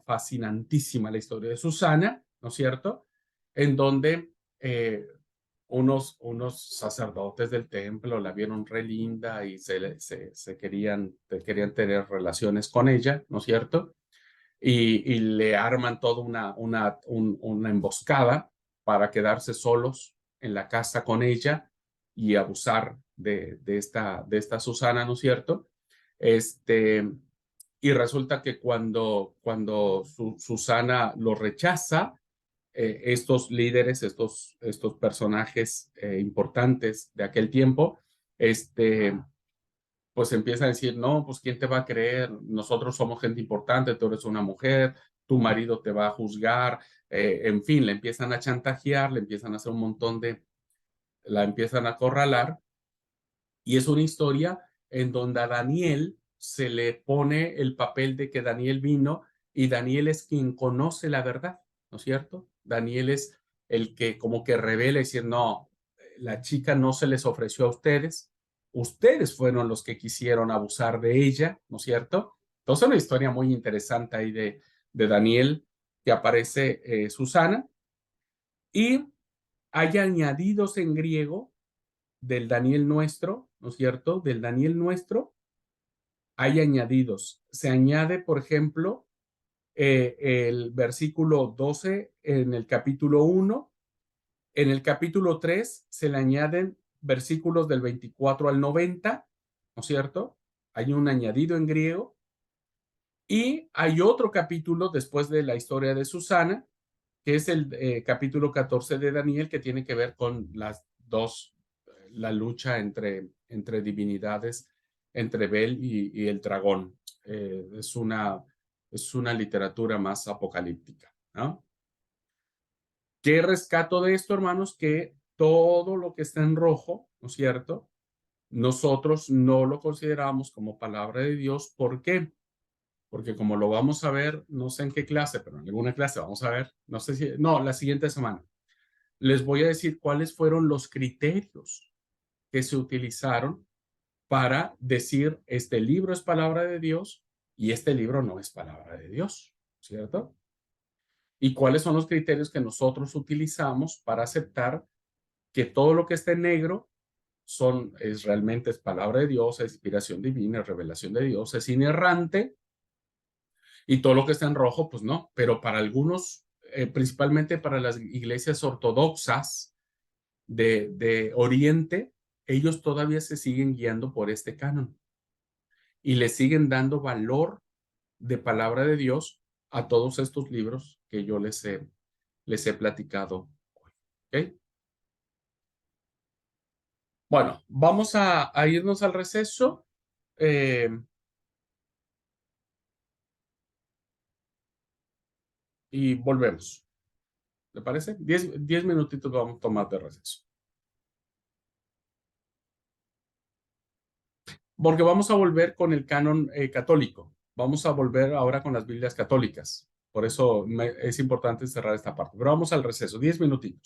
fascinantísima, la historia de Susana, ¿no es cierto? En donde unos sacerdotes del templo la vieron re linda y querían tener relaciones con ella, ¿no es cierto? Y le arman toda una emboscada para quedarse solos en la casa con ella y abusar de esta Susana, ¿no es cierto? Y resulta que cuando Susana lo rechaza, estos líderes, estos personajes importantes de aquel tiempo, pues empiezan a decir, no, pues ¿quién te va a creer? Nosotros somos gente importante, tú eres una mujer, tu marido te va a juzgar, en fin, le empiezan a chantajear, le empiezan a hacer un montón la empiezan a acorralar, y es una historia en donde a Daniel se le pone el papel de que Daniel vino y Daniel es quien conoce la verdad, ¿no es cierto? Daniel es el que como que revela y dice, no, la chica no se les ofreció a ustedes, ustedes fueron los que quisieron abusar de ella, ¿no es cierto? Entonces, una historia muy interesante ahí de Daniel, que aparece Susana, y hay añadidos en griego del Daniel nuestro, ¿no es cierto? Del Daniel nuestro hay añadidos. Se añade, por ejemplo, el versículo 12 en el capítulo 1. En el capítulo 3 se le añaden versículos del 24 al 90, ¿no es cierto? Hay un añadido en griego. Y hay otro capítulo después de la historia de Susana, que es el capítulo 14 de Daniel, que tiene que ver con la lucha entre divinidades, entre Bel y el dragón. Es una literatura más apocalíptica, ¿no? ¿Qué rescato de esto, hermanos? Que todo lo que está en rojo, ¿no es cierto? Nosotros no lo consideramos como palabra de Dios. ¿Por qué? Porque como lo vamos a ver, no sé en qué clase, pero en alguna clase vamos a ver, no sé si, no, la siguiente semana, les voy a decir cuáles fueron los criterios que se utilizaron para decir este libro es palabra de Dios y este libro no es palabra de Dios, ¿cierto? Y cuáles son los criterios que nosotros utilizamos para aceptar que todo lo que esté en negro realmente es palabra de Dios, es inspiración divina, es revelación de Dios, es inerrante, y todo lo que está en rojo, pues no. Pero para algunos, principalmente para las iglesias ortodoxas de Oriente, ellos todavía se siguen guiando por este canon y le siguen dando valor de palabra de Dios a todos estos libros que yo les he platicado hoy. ¿Okay? Bueno, vamos a irnos al receso. Y volvemos. ¿Le parece? 10 minutitos vamos a tomar de receso. Porque vamos a volver con el canon católico. Vamos a volver ahora con las Biblias católicas. Por eso es importante cerrar esta parte. Pero vamos al receso, 10 minutitos.